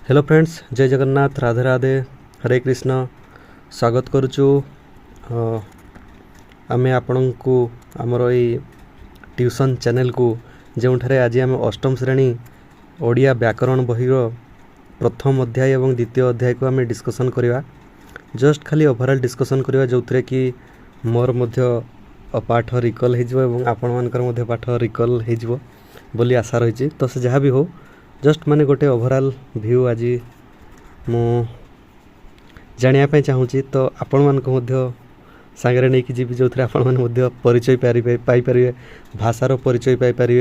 Hello friends, जय जगन्नाथ, राधे राधे, हरे कृष्ण। स्वागत करुचु आमे आपणको आमर ये ट्यूशन चैनल को जो आज आम अष्टम श्रेणी ओडिया व्याकरण बही प्रथम अध्याय और द्वितीय अध्याय को आम डिस्कसन करवा। जस्ट खाली ओवरऑल डिस्कसन करवा जो थे कि मोर मध्य पाठ रिकल हो आपण मानकर पाठ रिकल हो बोली आशा रही। तो से जहाँ भी हो जस्ट माने गोटे ओवरऑल व्यू आज मु जानापी चाहूँगी। तो आपण मानक सांगे नहीं जी जो थे आपण मैंने परिचय पाइपर भाषार परिचय पाइपर।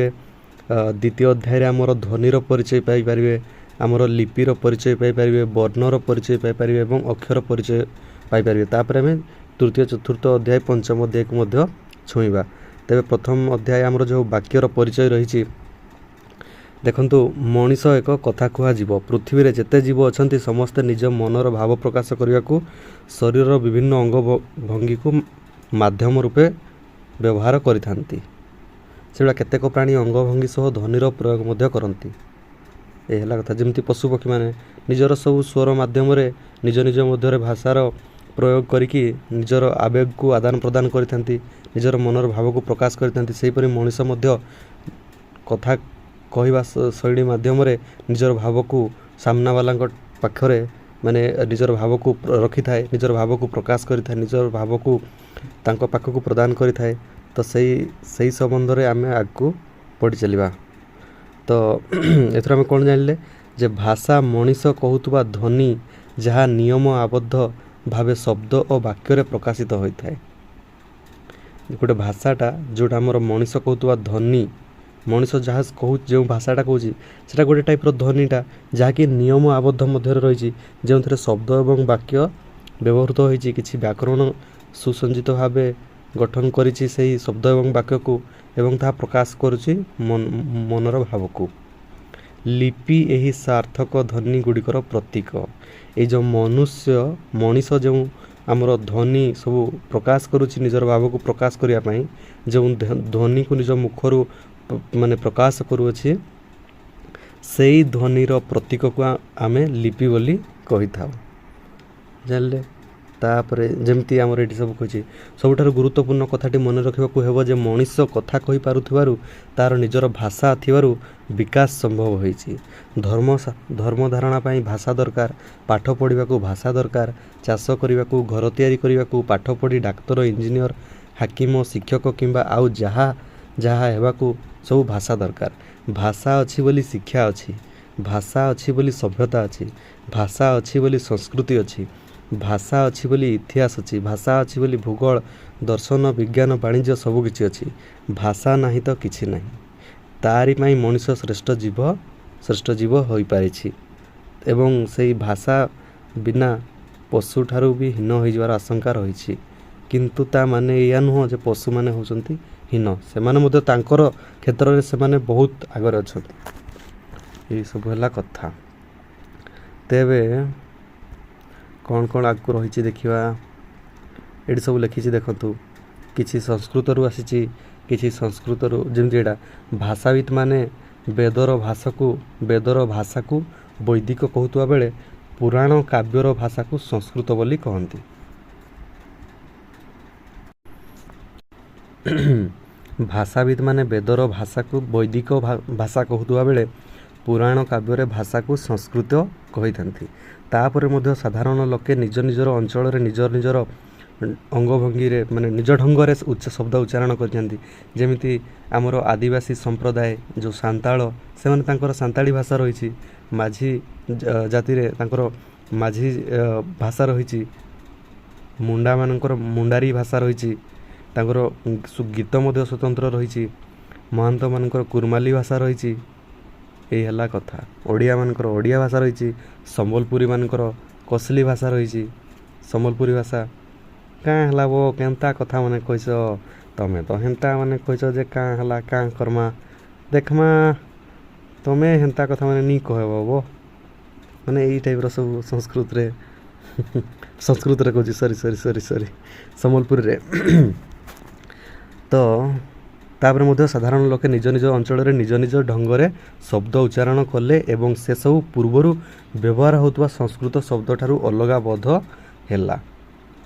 द्वितीय अध्याय आमर ध्वनिर परिचय पाइपर, आमर लिपिर परिचय पाइपर, वर्णर परिचय पाइपर और अक्षर परिचय पाइपर। तापर आम तृतीय चतुर्थ अध्याय पंचम अध्याय को छुईवा। तेरे प्रथम अध्याय आमर जो वाक्यर परिचय रही देखंतु, मनीष एक कथा कहजीव। पृथ्वी रे जेते जीव अछंती समस्ते निज मनर भाव प्रकाश करने को शरीर विभिन्न अंग भंगी को माध्यम रूपे व्यवहार करिथांती। सेटा केतेक प्राणी अंग भंगी सह ध्वनिर प्रयोग मध्य करती। ए हला कथा जेमती पशु पक्षी माने निजर सब स्वर माध्यम रे निज निज मध्य भाषार प्रयोग करिकी निजर आवेग को आदान प्रदान करिथांती, निजर मनर भाव को प्रकाश करिथांती। सेहीपरि मनीष मध्य कथा कहवा शैली माध्यम निजर भाव को सामना वाला पाखरे माने निजर भाव को रखि थाए, निजर भाव को प्रकाश करि थाए, निजर भाव को तांको पाख को प्रदान करि थाए। तो सही संबंध रे आमे आगु पढ़ी चलिबा। तो एथर आमे कोन जानले जे भाषा मनीष कहूतबा ध्वनि जहाँ नियम आबद्ध भावे शब्द और वाक्य रे प्रकाशित होई थाए। गोटे भाषाटा जोटा हमर मनीष कहूतबा ध्वनि, मनीष जहाँ कहू जो भाषाटा कहूँ से गोटे टाइप्र ध्वनिटा जहाँकि नियम आबद्ध मध्य रही जो थे शब्द और वाक्य व्यवहृत होती किसी व्याकरण सुसंजित भाव गठन करी शब्द और वाक्य को एवं ता प्रकाश करुच्ची मनर भाव को। लिपि यही सार्थक ध्वनि गुड़िकर प्रतीक। ये जो मनीष जो आमर ध्वनि सब प्रकाश करुच्ची निजर भाव को प्रकाश करने जो ध्वनि को निज मुखर माने प्रकाश करुच्छे से ध्वनिर प्रतीक को आमे लिपि बोली कही था। जानले तापर जमती आमर ये सब कही सबुठार गुरुत्वपूर्ण कथाटी मन रखा हेब जे मनीष कथा कही पारुथिबारु तार निजर भाषा थिबारु विकास संभव होईछि। धर्म धारणा पाई भाषा दरकार, पाठ पढ़ा को भाषा दरकार, चाष करने को, घर तैयारी करने को, पाठ पढ़ी डाक्तर, इंजीनियर, हाकिम, शिक्षक किंबा आउ जहाँ जहाँ हेबाकू सब भाषा दरकार। भाषा अच्छी बोली शिक्षा अच्छी, भाषा अच्छी बोली सभ्यता अच्छी, भाषा अच्छी बोली संस्कृति अच्छी, भाषा अच्छी बोली इतिहास अच्छी, भाषा अच्छी बोली भूगोल, दर्शन, विज्ञान, वाणिज्य सबकिछि अच्छी। भाषा नहीं तो किछि नहीं। तारी पाई मनीष श्रेष्ठ जीव होई पारिछि एवं से भाषा बिना पशु ठारू भी हीन हो जावार आशंका रही। किंतु ता माने या नुह जे पशु माने होचंती हीन, सेमाने मध्य तांकर क्षेत्र में सेमाने बहुत आगरे अछंती। ये सब है कथा। तेबे कौन कौन आगु रही देखा ये सब लिखी देखु। किसी संस्कृत रु आसी, किसी संस्कृत रु जमती एटा भाषाविद माने वेदर भाषा को वैदिक कहतुआ बेले पुराण काव्यर भाषा को संस्कृत बोली कहती। भाषाविद माने वेदर भाषा को वैदिक भाषा कहतुआ बेले पुराण काव्य भाषा को संस्कृत कही था। तापर मध्य साधारण लोके निज निजर अंचल रे निजर निजर अंगभंगी रे माने निज ढंग रे उच्च शब्द उच्चारण करछंती। जेमिति आमर आदिवासी संप्रदाय जो सांताल से माने तांकर सांताली भाषा रही, माझी जाति रे तांकर माझी भाषा रही, मुंडा मानकर मुंडारी भाषा रही, तांकर गीत मध्य स्वतंत्र रही, महंत मानकर कुर्माली भाषा रही। यही है कथा। ओडिया मानकर ओडिया भाषा रही, संबलपुरी मानकर कोसली भाषा रही। संबलपुरी भाषा क्या है वो केनता कथा माने कहस तमें तो हेन्ता माने कहस जे क्या है क्या करमा देखमा तमें हेन्ता कथा माने नहीं कहब वो माने यही टाइप सब संस्कृत रे संस्कृत रे कहूँ सॉरी संबलपुरी रे। तो ତାପରେ ମଧ୍ୟ ସାଧାରଣ ଲୋକେ ନିଜ ନିଜ ଅଞ୍ଚଳରେ ନିଜ ନିଜ ଢଙ୍ଗରେ ଶବ୍ଦ ଉଚ୍ଚାରଣ କଲେ ଏବଂ ସେସବୁ ପୂର୍ବରୁ ବ୍ୟବହାର ହେଉଥିବା ସଂସ୍କୃତ ଶବ୍ଦଠାରୁ ଅଲଗା ବୋଧ ହେଲା।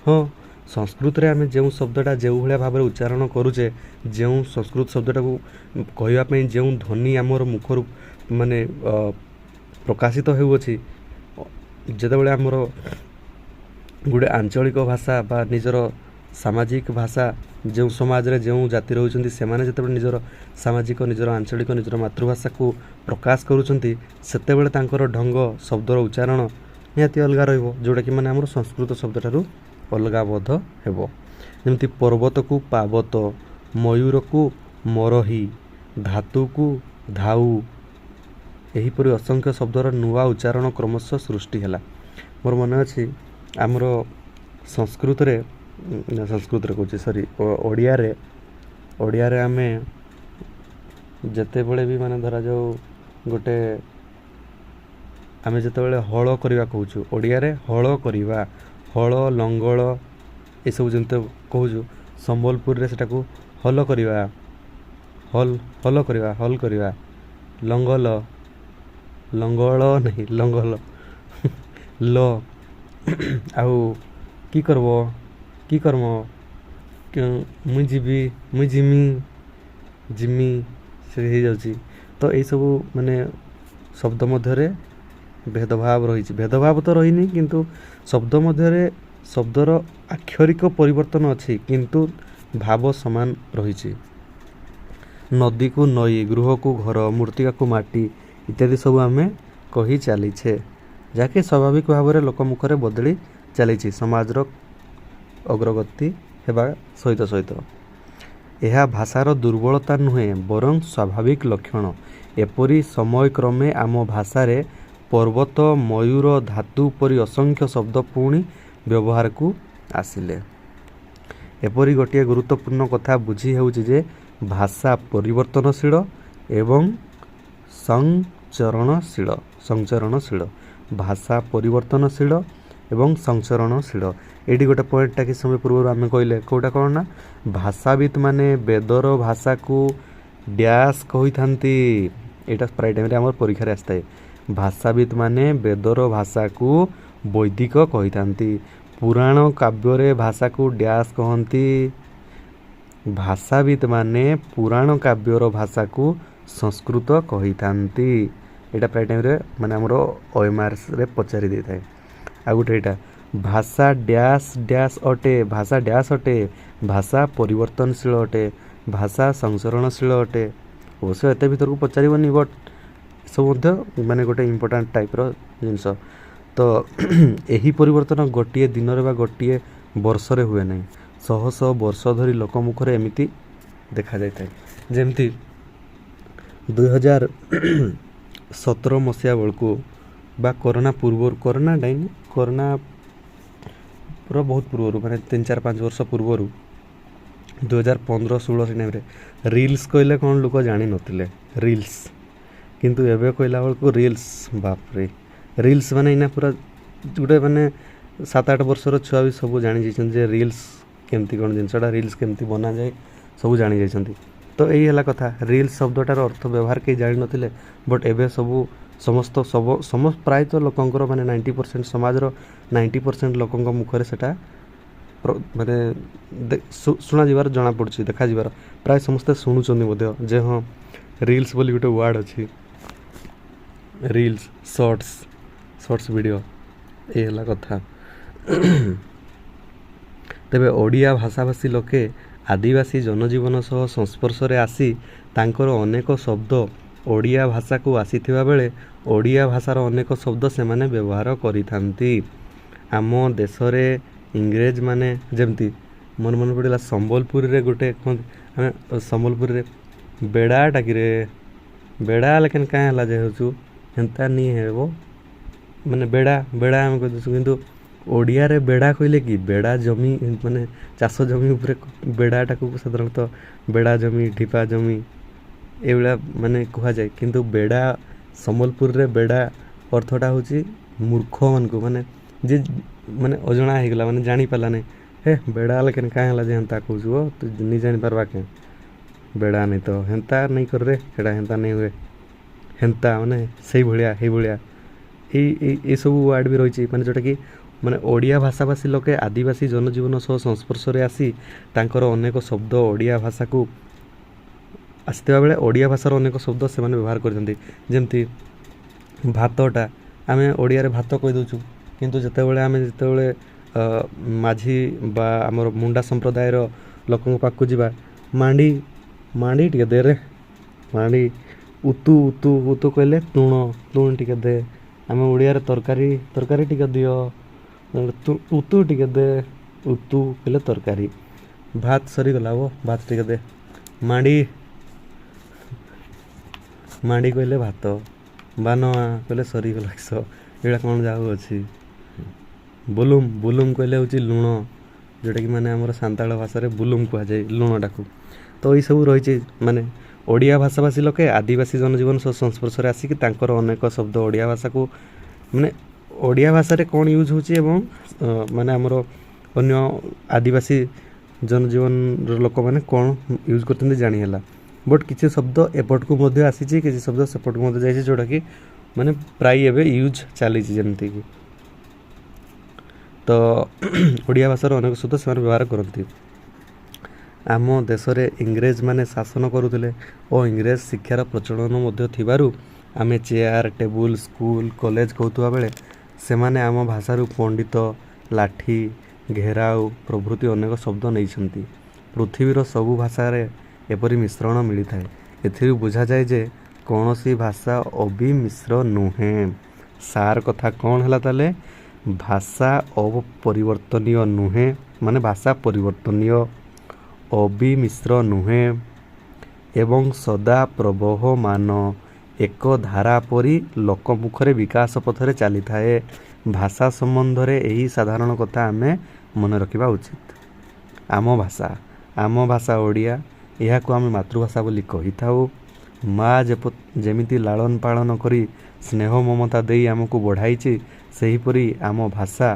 ହଁ, ସଂସ୍କୃତରେ ଆମେ ଯେଉଁ ଶବ୍ଦଟା ଯେଉଁଭଳିଆ ଭାବରେ ଉଚ୍ଚାରଣ କରୁଛେ, ଯେଉଁ ସଂସ୍କୃତ ଶବ୍ଦଟାକୁ କହିବା ପାଇଁ ଯେଉଁ ଧ୍ୱନି ଆମର ମୁଖରୁ ମାନେ ପ୍ରକାଶିତ ହେଉଅଛି, ଯେତେବେଳେ ଆମର ଗୋଟେ ଆଞ୍ଚଳିକ ଭାଷା ବା ନିଜର ସାମାଜିକ ଭାଷା ଯେଉଁ ସମାଜରେ ଯେଉଁ ଜାତି ରହୁଛନ୍ତି ସେମାନେ ଯେତେବେଳେ ନିଜର ସାମାଜିକ, ନିଜର ଆଞ୍ଚଳିକ, ନିଜର ମାତୃଭାଷାକୁ ପ୍ରକାଶ କରୁଛନ୍ତି, ସେତେବେଳେ ତାଙ୍କର ଢଙ୍ଗ, ଶବ୍ଦର ଉଚ୍ଚାରଣ ନିହାତି ଅଲଗା ରହିବ, ଯେଉଁଟାକି ମାନେ ଆମର ସଂସ୍କୃତ ଶବ୍ଦଠାରୁ ଅଲଗା ବୋଧ ହେବ। ଯେମିତି ପର୍ବତକୁ ପାବତ, ମୟୂରକୁ ମରହି, ଧାତୁକୁ ଧାଉ, ଏହିପରି ଅସଂଖ୍ୟ ଶବ୍ଦର ନୂଆ ଉଚ୍ଚାରଣ କ୍ରମଶଃ ସୃଷ୍ଟି ହେଲା। ମୋର ମନେ ଅଛି ଆମର ସଂସ୍କୃତରେ କହୁଛି ଓଡ଼ିଆରେ ଆମେ ଯେତେବେଳେ ବି ମାନେ ଧରାଯାଉ ଗୋଟେ ଆମେ ଯେତେବେଳେ ହଳ କରିବା କହୁଛୁ, ଓଡ଼ିଆରେ ହଳ କରିବା, ହଳ, ଲଙ୍ଗଳ ଏସବୁ ଯେମିତି କହୁଛୁ, ସମ୍ବଲପୁରରେ ସେଟାକୁ ହଲ କରିବା, ହଲ କରିବା, ଲଙ୍ଗଳ ନାହିଁ, ଲଙ୍ଗଲ ଲ ଆଉ କି କର୍ମ ମୁଇଁ ଜିମି ସେ ହେଇଯାଉଛି। ତ ଏଇସବୁ ମାନେ ଶବ୍ଦ ମଧ୍ୟରେ ଭେଦଭାବ ରହିଛି। ଭେଦଭାବ ତ ରହିନି, କିନ୍ତୁ ଶବ୍ଦ ମଧ୍ୟରେ ଶବ୍ଦର ଆକ୍ଷରିକ ପରିବର୍ତ୍ତନ ଅଛି, କିନ୍ତୁ ଭାବ ସମାନ ରହିଛି। ନଦୀକୁ ନଈ, ଗୃହକୁ ଘର, ମୃତ୍ତିକାକୁ ମାଟି ଇତ୍ୟାଦି ସବୁ ଆମେ କହି ଚାଲିଛେ, ଯାହାକି ସ୍ୱାଭାବିକ ଭାବରେ ଲୋକମୁଖରେ ବଦଳି ଚାଲିଛି ସମାଜର ଅଗ୍ରଗତି ହେବା ସହିତ। ଏହା ଭାଷାର ଦୁର୍ବଳତା ନୁହେଁ, ବରଂ ସ୍ୱାଭାବିକ ଲକ୍ଷଣ। ଏପରି ସମୟକ୍ରମେ ଆମ ଭାଷାରେ ପର୍ବତ, ମୟୂର, ଧାତୁ ପରି ଅସଂଖ୍ୟ ଶବ୍ଦ ପୁଣି ବ୍ୟବହାରକୁ ଆସିଲେ। ଏପରି ଗୋଟିଏ ଗୁରୁତ୍ୱପୂର୍ଣ୍ଣ କଥା ବୁଝି ହେଉଛି ଯେ ଭାଷା ପରିବର୍ତ୍ତନଶୀଳ ଏବଂ ସଞ୍ଚରଣଶୀଳ। ଭାଷା ପରିବର୍ତ୍ତନଶୀଳ ଏବଂ ସଞ୍ଚରଣଶୀଳ। ଏଇଠି ଗୋଟେ ପଏଣ୍ଟଟା କିଛି ସମୟ ପୂର୍ବରୁ ଆମେ କହିଲେ, କେଉଁଟା କ'ଣ ନା, ଭାଷାବିତ୍ ମାନେ ବେଦର ଭାଷାକୁ ଡ୍ୟାସ୍ କହିଥାନ୍ତି। ଏଇଟା ପ୍ରାୟ ଟାଇମ୍ରେ ଆମର ପରୀକ୍ଷାରେ ଆସିଥାଏ। ଭାଷାବିତ୍ ମାନେ ବେଦର ଭାଷାକୁ ବୈଦିକ କହିଥାନ୍ତି। ପୁରାଣ କାବ୍ୟରେ ଭାଷାକୁ ଡ୍ୟାସ୍ କହନ୍ତି। ଭାଷାବିତ୍ ମାନେ ପୁରାଣ କାବ୍ୟର ଭାଷାକୁ ସଂସ୍କୃତ କହିଥାନ୍ତି। ଏଇଟା ପ୍ରାୟ ଟାଇମ୍ରେ ମାନେ ଆମର OMRରେ ପଚାରି ଦେଇଥାଏ। ଆଉ ଗୋଟେ ଏଇଟା, ଭାଷା ଡ୍ୟାସ୍ ଅଟେ, ଭାଷା ପରିବର୍ତ୍ତନଶୀଳ ଅଟେ, ଭାଷା ସଂଚରଣଶୀଳ ଅଟେ। ଅବଶ୍ୟ ଏତେ ଭିତରକୁ ପଚାରିବନି, ବଟ୍ ସବୁ ମଧ୍ୟ ମାନେ ଗୋଟେ ଇମ୍ପୋର୍ଟାଣ୍ଟ ଟାଇପ୍ର ଜିନିଷ। ତ ଏହି ପରିବର୍ତ୍ତନ ଗୋଟିଏ ଦିନରେ ବା ଗୋଟିଏ ବର୍ଷରେ ହୁଏ ନାହିଁ, ଶହ ଶହ ବର୍ଷ ଧରି ଲୋକମୁଖରେ ଏମିତି ଦେଖାଯାଇଥାଏ। ଯେମିତି 2017 ମସିହା ବେଳକୁ ବା କରୋନା ବହୁତ ପୂର୍ବରୁ, ମାନେ 3-4-5 ବର୍ଷ ପୂର୍ବରୁ 2015-16 ଟାଇମ୍ରେ ରିଲ୍ସ କହିଲେ କ'ଣ ଲୋକ ଜାଣିନଥିଲେ, ରିଲ୍ସ। କିନ୍ତୁ ଏବେ କହିଲା ବେଳକୁ ବାପରେ ରିଲ୍ସ ମାନେ ଏଇନା ପୁରା ଗୋଟେ ମାନେ 7-8 ବର୍ଷର ଛୁଆ ବି ସବୁ ଜାଣିଯାଇଛନ୍ତି ଯେ ରିଲ୍ସ କେମିତି କ'ଣ ଜିନିଷଟା, ରିଲ୍ସ କେମିତି ବନାଯାଏ ସବୁ ଜାଣିଯାଇଛନ୍ତି। ତ ଏଇ ହେଲା କଥା, ରିଲ୍ସ ଶବ୍ଦଟାର ଅର୍ଥ ବ୍ୟବହାର କେହି ଜାଣିନଥିଲେ, ବଟ୍ ଏବେ ପ୍ରାୟତଃ ଲୋକଙ୍କର ମାନେ 90% ସମାଜର 90% ଲୋକଙ୍କ ମୁଖରେ ସେଟା ମାନେ ଶୁଣାଯିବାର ଜଣାପଡ଼ୁଛି, ଦେଖାଯିବାର, ପ୍ରାୟ ସମସ୍ତେ ଶୁଣୁଛନ୍ତି ମଧ୍ୟ ଯେ ହଁ ରିଲ୍ସ ବୋଲି ଗୋଟେ ୱାର୍ଡ଼ ଅଛି। ରିଲ୍ସ, ସର୍ଟସ୍ ଭିଡ଼ିଓ, ଏଇ ହେଲା କଥା। ତେବେ ଓଡ଼ିଆ ଭାଷାଭାଷୀ ଲୋକେ ଆଦିବାସୀ ଜନଜୀବନ ସହ ସଂସ୍ପର୍ଶରେ ଆସି ତାଙ୍କର ଅନେକ ଶବ୍ଦ ଓଡ଼ିଆ ଭାଷାକୁ ଆସିଥିବା ବେଳେ ଓଡ଼ିଆ ଭାଷାର ଅନେକ ଶବ୍ଦ ସେମାନେ ବ୍ୟବହାର କରିଥାନ୍ତି। ଆମ ଦେଶରେ ଇଂରେଜମାନେ ଯେମିତି ମନେ ପଡ଼ିଲା, ସମ୍ବଲପୁରରେ ଗୋଟେ ଆମେ ସମ୍ବଲପୁରରେ ବେଡ଼ାଟାକିରେ ବେଡ଼ା ଲେକିନ୍ କାଁ ହେଲା ଯେ ହେଉଛୁ ହେନ୍ତା ନି ହେବ, ମାନେ ବେଡ଼ା ଆମେ କହିଦେଉଛୁ, କିନ୍ତୁ ଓଡ଼ିଆରେ ବେଡ଼ା କହିଲେ କି ବେଡ଼ା ଜମି, ମାନେ ଚାଷ ଜମି ଉପରେ ବେଡ଼ାଟାକୁ ସାଧାରଣତଃ ବେଡ଼ା ଜମି, ଢିପା ଜମି ଏଇଭଳିଆ ମାନେ କୁହାଯାଏ। କିନ୍ତୁ ବେଡ଼ା, ସମ୍ବଲପୁରରେ ବେଡ଼ା ଅର୍ଥଟା ହେଉଛି ମୂର୍ଖମାନଙ୍କୁ, ମାନେ ଯେ ମାନେ ଅଜଣା ହେଇଗଲା, ମାନେ ଜାଣିପାରିଲା ନାହିଁ, ବେଡ଼ା ଲେକିନ୍ କାଁ ହେଲା ଯେ ହେନ୍ତା କହୁଛୁ, ତୁ ନି ଜାଣିପାରବା କେଁ, बेड़ा नहीं तो हेन्ता नहीं कर रे हेड़ा हेन्ता नहीं हुए हेन्ता माने सेई भलिया ये सब वार्ड भी रही माने जोटा कि माने ओडिया भाषाभाषी लोके आदिवासी जनजीवन सह संस्पर्श आसी तांकर अनेक शब्द ओडिया भाषा को आसता बेले ओडिया भाषार अनेक शब्द से व्यवहार करमती भातटा आम ओडिया भात कही दूचु किंतु जितेबाला आम जितेबाला माझी बा आमर मुंडा संप्रदायर लोकों पाखु जावा मांडी मांडी टिके दे रे मांडी उतु उतु उतु कहले तुण तुण टिके दे आम ओडिया तरकारी तरकारी टिके दियो उतु टिके दे उतु कहले तरकारी भात सरी गला वो भात टिके दे मांडी मांडी कहले भात बानवा कहले सरी गला किस एटा कौन जाऊ अच्छी बुलुम बुलुम कहले हूँ लुण जोटा कि माने आमर सांताल भाषा बुलुम कह जाए लुणटा को तो ये सब रही माने ओडिया भाषाभाषी लोके आदिवासी जनजीवन सह संस्पर्श आसिक तांकर अनेक शब्द ओडिया भाषा को माने ओडिया भाषा रे कौन यूज होची एवं माने आमर अन्य आदिवासी जनजीवन लोक मैंने कौन यूज करते जानीला बट किसी शब्द एपट को मध्य आसी किसी शब्द सेपट को मध्य जाइए जोटा कि माने प्राय एवं यूज चली जमती कि तो ओडिया भाषार अनेक शब्द से व्यवहार करती आम देश में इंग्रेज माने शासन करुले और इंग्रेज शिक्षार प्रचलन आम चेयर टेबुल स्कूल कॉलेज कहता बेले से माने आम भाषारू पंडित लाठी घेराव प्रभृति अनेक शब्द नहीं पृथ्वीर सबु भाषा एपरी मिश्रण मिलता है एथि बुझा जाए जे कौन सी भाषा अबिमिश्र नुहे सार कथा कौन है ताले भाषा अपरिवर्तनीय नुहे माने भाषा परिवर्तनीय अबिमिश्र नुहे एवं सदा प्रवहमान एक धारा परी लोकमुखरे विकास पथरे चली थाए भाषा संबंध रे यही साधारण कथा आमे मन रखा उचित आम भाषा ओडिया यह को आम मातृभाषा बोली कही थाउ माँ जेमिति लालन पालन करी स्नेह ममता देई आमको बढ़ाई सेहीपरी आम भाषा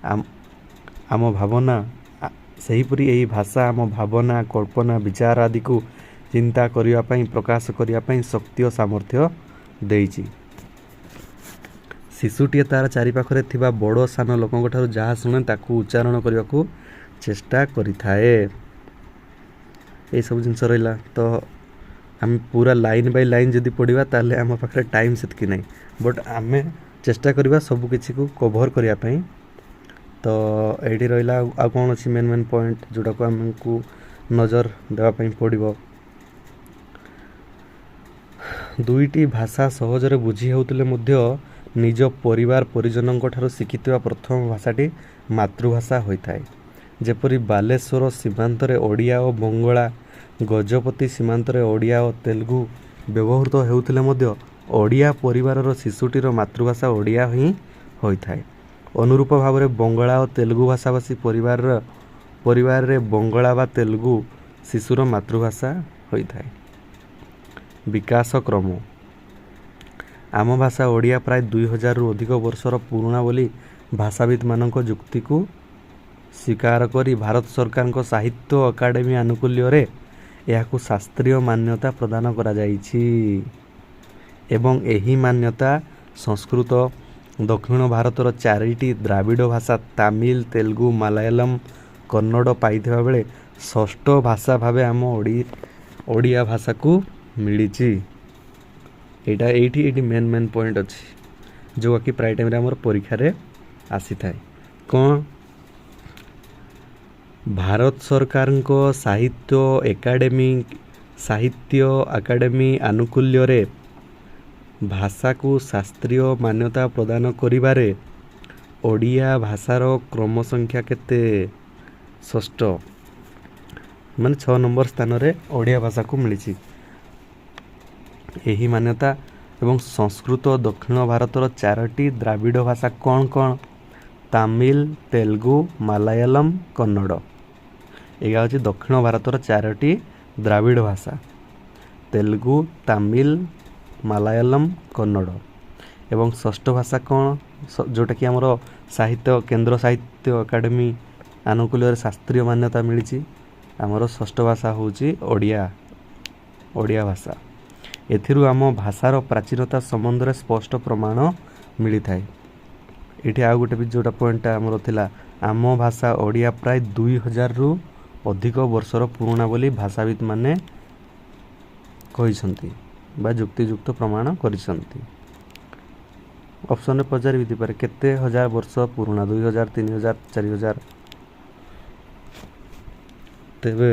आम भावना सेहीपरी यही भाषा आम भावना कल्पना विचार आदि को चिंता करिया पई प्रकाश करिया पई शक्ति और सामर्थ्य देइछि शिशुटीए तार चारिपाखरे थिबा बड़ सान लोकंक ठारू जहाँ शुणे ताकू उच्चारण करने को चेष्टा करिथाए ये सब जिनस रहा तो आम पूरा लाइन बाय लाइन जदि पढ़ा ताले आम पाखे टाइम सेतकी नहीं बट आम चेष्टा करवा सब किसी को कभर करने तो ये रहा आ कौन अच्छी मेन मेन पॉइंट जोटा को आमको नजर देवाई पड़ो दुईटी भाषा सहजरे बुझी होउतले मध्य निज परिवार परिजन ठारू शिखिथिबा प्रथम भाषाटी मातृभाषा होइथाए जेपरी बालेश्वर सीमांतरे ओडिया और बंगला गजपति सीमांतरे ओडिया और तेलुगु व्यवहृत होउतले मध्य ओडिया परिवारर शिशुटीर मातृभाषा ओडिया ही होइथाए अनुरूप भाव में बंगला और तेलुगु भाषाभाषी परिवार रे बंगला बा तेलुगु शिशुर मातृभाषा होइथाए विकास क्रम आम भाषा ओडिया प्राय 2000 रु अधिक वर्षर पुराणा बोली भाषाविद मानक जुक्ति को स्वीकार करी भारत सरकार को साहित्य अकादेमी आनुकूल्य रे यह शास्त्रीय मान्यता प्रदान करा जाइछि एवं एही मान्यता संस्कृत दक्षिण भारतर 4टी द्राविड़ भाषा तमिल तेलुगु मलयालम कन्नड़ पाइथिबा बेले षष्ठ भाषा भावे आम ओडिया भाषा को मिली एटी मेन मेन पॉइंट अच्छी जो कि प्राय टाइम आम परीक्षा रे आसी थाए कौन भारत सरकार को साहित्य अकादेमी आनुकूल्य रे भाषा को शास्त्रीय मान्यता प्रदान करिबारे ओडिया भाषार क्रम संख्या केते षष्ठ माने 6 नंबर स्थान रे ओडिया भाषा को मिली यही मान्यता एवं संस्कृत दक्षिण भारतर 4टी द्राविड़ भाषा कौन कौन तमिल तेलुगु मलयालम कन्नड़ यह हूँ दक्षिण भारतर 4टी द्राविड़ भाषा तेलुगु तमिल मलयालम कन्नड़ एवं षष्ठ भाषा कौन जोटा कि आमर साहित्य केंद्र साहित्य अकादेमी आनुकूल्य शास्त्रीय मान्यता मिली आमर षष्ठ भाषा हूँ ओडिया ଓଡ଼ିଆ ଭାଷା। ଏଥିରୁ ଆମ ଭାଷାର ପ୍ରାଚୀନତା ସମ୍ବନ୍ଧରେ ସ୍ପଷ୍ଟ ପ୍ରମାଣ ମିଳିଥାଏ। ଏଠି ଆଉ ଗୋଟେ ବି ଯେଉଁଟା ପଏଣ୍ଟଟା ଆମର ଥିଲା, ଆମ ଭାଷା ଓଡ଼ିଆ ପ୍ରାୟ 2000ରୁ ଅଧିକ ବର୍ଷର ପୁରୁଣା ବୋଲି ଭାଷାବିତ୍ ମାନେ କହିଛନ୍ତି ବା ଯୁକ୍ତିଯୁକ୍ତ ପ୍ରମାଣ କରିଛନ୍ତି। ଅପସନରେ ପଚାରି ବି ଦେଇପାରେ କେତେ ହଜାର ବର୍ଷ ପୁରୁଣା, 2000, 3000, 4000। ତେବେ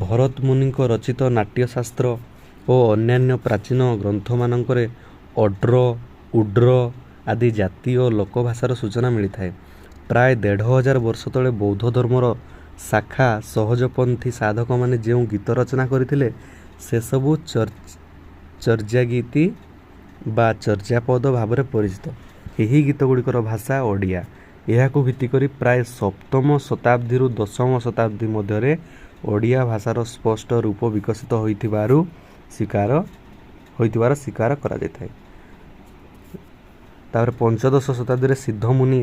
ଭରତ ମୁନିଙ୍କ ରଚିତ ନାଟ୍ୟଶାସ୍ତ୍ର ଓ ଅନ୍ୟାନ୍ୟ ପ୍ରାଚୀନ ଗ୍ରନ୍ଥମାନଙ୍କରେ ଅଡ୍ର, ଉଡ୍ର ଆଦି ଜାତି ଓ ଲୋକଭାଷାର ସୂଚନା ମିଳିଥାଏ। ପ୍ରାୟ 1500 ବର୍ଷ ତଳେ ବୌଦ୍ଧ ଧର୍ମର ଶାଖା ସହଜପନ୍ଥୀ ସାଧକମାନେ ଯେଉଁ ଗୀତ ରଚନା କରିଥିଲେ ସେସବୁ ଚର୍ଯ୍ୟାଗୀତି ବା ଚର୍ଯ୍ୟାପଦ ଭାବରେ ପରିଚିତ। ଏହି ଗୀତଗୁଡ଼ିକର ଭାଷା ଓଡ଼ିଆ। ଏହାକୁ ଭିତ୍ତି କରି ପ୍ରାୟ 7ମ ଶତାବ୍ଦୀରୁ 10ମ ଶତାବ୍ଦୀ ମଧ୍ୟରେ ଓଡ଼ିଆ ଭାଷାର ସ୍ପଷ୍ଟ ରୂପ ବିକଶିତ ହୋଇଥିବାର ସ୍ୱୀକାର କରାଯାଇଥାଏ। ତାପରେ 15ଦଶ ଶତାବ୍ଦୀରେ ସିଦ୍ଧମୁନି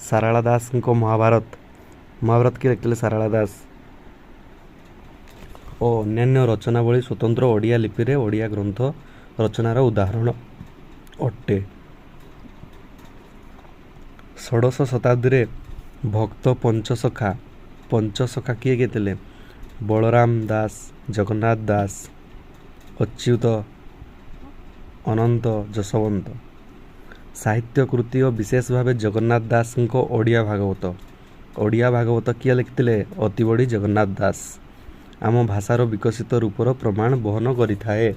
ସାରଳା ଦାସଙ୍କ ମହାଭାରତ କିଏ ଲେଖିଥିଲେ? ସାରଳା ଦାସ। ଓ ଅନ୍ୟାନ୍ୟ ରଚନାବଳୀ ସ୍ୱତନ୍ତ୍ର ଓଡ଼ିଆ ଲିପିରେ ଓଡ଼ିଆ ଗ୍ରନ୍ଥ ରଚନାର ଉଦାହରଣ ଅଟେ। ଷୋଡ଼ଶ ଶତାବ୍ଦୀରେ ଭକ୍ତ ପଞ୍ଚସଖା କିଏ ଥିଲେ? ବଳରାମ ଦାସ, ଜଗନ୍ନାଥ ଦାସ, ଅଚ୍ୟୁତ, ଅନନ୍ତ, ଯଶବନ୍ତ। ସାହିତ୍ୟ କୃତି ଓ ବିଶେଷ ଭାବେ ଜଗନ୍ନାଥ ଦାସଙ୍କ ଓଡ଼ିଆ ଭାଗବତ କିଏ ଲେଖିଥିଲେ? ଅତିବଡ଼ି ଜଗନ୍ନାଥ ଦାସ। ଆମ ଭାଷାର ବିକଶିତ ରୂପର ପ୍ରମାଣ ବହନ କରିଥାଏ।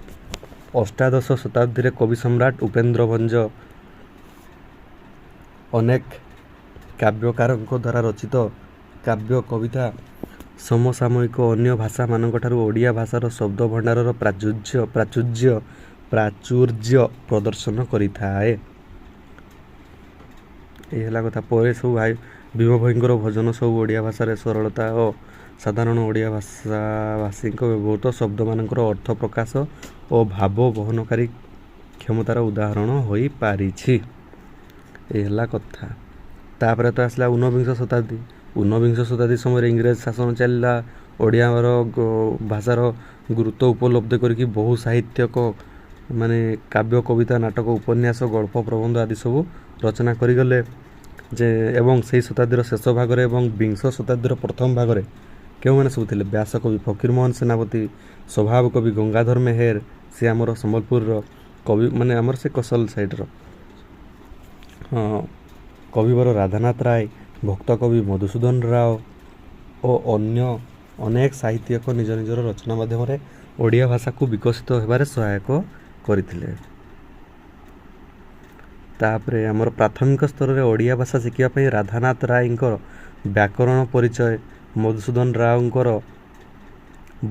ଅଷ୍ଟାଦଶ ଶତାବ୍ଦୀରେ କବି ସମ୍ରାଟ ଉପେନ୍ଦ୍ର ଭଞ୍ଜ ଅନେକ କାବ୍ୟକାରଙ୍କ ଦ୍ୱାରା ରଚିତ କାବ୍ୟ କବିତା ସମସାମୟିକ ଅନ୍ୟ ଭାଷାମାନଙ୍କଠାରୁ ଓଡ଼ିଆ ଭାଷାର ଶବ୍ଦ ଭଣ୍ଡାରର ପ୍ରାଚୁର୍ଯ୍ୟ ପ୍ରଦର୍ଶନ କରିଥାଏ। ଏ ହେଲା କଥା। ପରେ ସବୁ ଭୀମ ଭୋଇଙ୍କର ଭଜନ ସବୁ ଓଡ଼ିଆ ଭାଷାରେ ସରଳତା ଓ ସାଧାରଣ ଓଡ଼ିଆ ଭାଷାଭାଷୀଙ୍କ ବ୍ୟବହୃତ ଶବ୍ଦମାନଙ୍କର ଅର୍ଥ ପ୍ରକାଶ ଓ ଭାବ ବହନକାରୀ କ୍ଷମତାର ଉଦାହରଣ ହୋଇପାରିଛି। ଏ ହେଲା କଥା। ତାପରେ ତ ଆସିଲା ଊନବିଂଶ ଶତାବ୍ଦୀ। ଊନବିଂଶ ଶତାବ୍ଦୀ ସମୟରେ ଇଂରେଜ ଶାସନ ଚାଲିଲା। ଓଡ଼ିଆର ଭାଷାର ଗୁରୁତ୍ୱ ଉପଲବ୍ଧି କରିକି ବହୁ ସାହିତ୍ୟକ ମାନେ କାବ୍ୟ, କବିତା, ନାଟକ, ଉପନ୍ୟାସ, ଗଳ୍ପ, ପ୍ରବନ୍ଧ ଆଦି ସବୁ ରଚନା କରିଗଲେ। ଏବଂ ସେହି ଶତାବ୍ଦୀର ଶେଷ ଭାଗରେ ଏବଂ ବିଂଶ ଶତାବ୍ଦୀର ପ୍ରଥମ ଭାଗରେ କେଉଁମାନେ ସବୁ ଥିଲେ? ବ୍ୟାସକବି ଫକୀରମୋହନ ସେନାପତି, ସ୍ୱଭାବ କବି ଗଙ୍ଗାଧର ମେହେର, ସେ ଆମର ସମ୍ବଲପୁରର କବି, ମାନେ ଆମର ସେ କୋଶଲ ସାଇଡ଼ର, କବିବର ରାଧାନାଥ ରାୟ, ଭକ୍ତ କବି ମଧୁସୂଦନ ରାଓ ଓ ଅନ୍ୟ ଅନେକ ସାହିତ୍ୟିକ ନିଜ ନିଜର ରଚନା ମାଧ୍ୟମରେ ଓଡ଼ିଆ ଭାଷାକୁ ବିକଶିତ ହେବାରେ ସହାୟକ କରିଥିଲେ। ତାପରେ ଆମର ପ୍ରାଥମିକ ସ୍ତରରେ ଓଡ଼ିଆ ଭାଷା ଶିଖିବା ପାଇଁ ରାଧାନାଥ ରାୟଙ୍କର ବ୍ୟାକରଣ ପରିଚୟ, ମଧୁସୂଦନ ରାଓଙ୍କର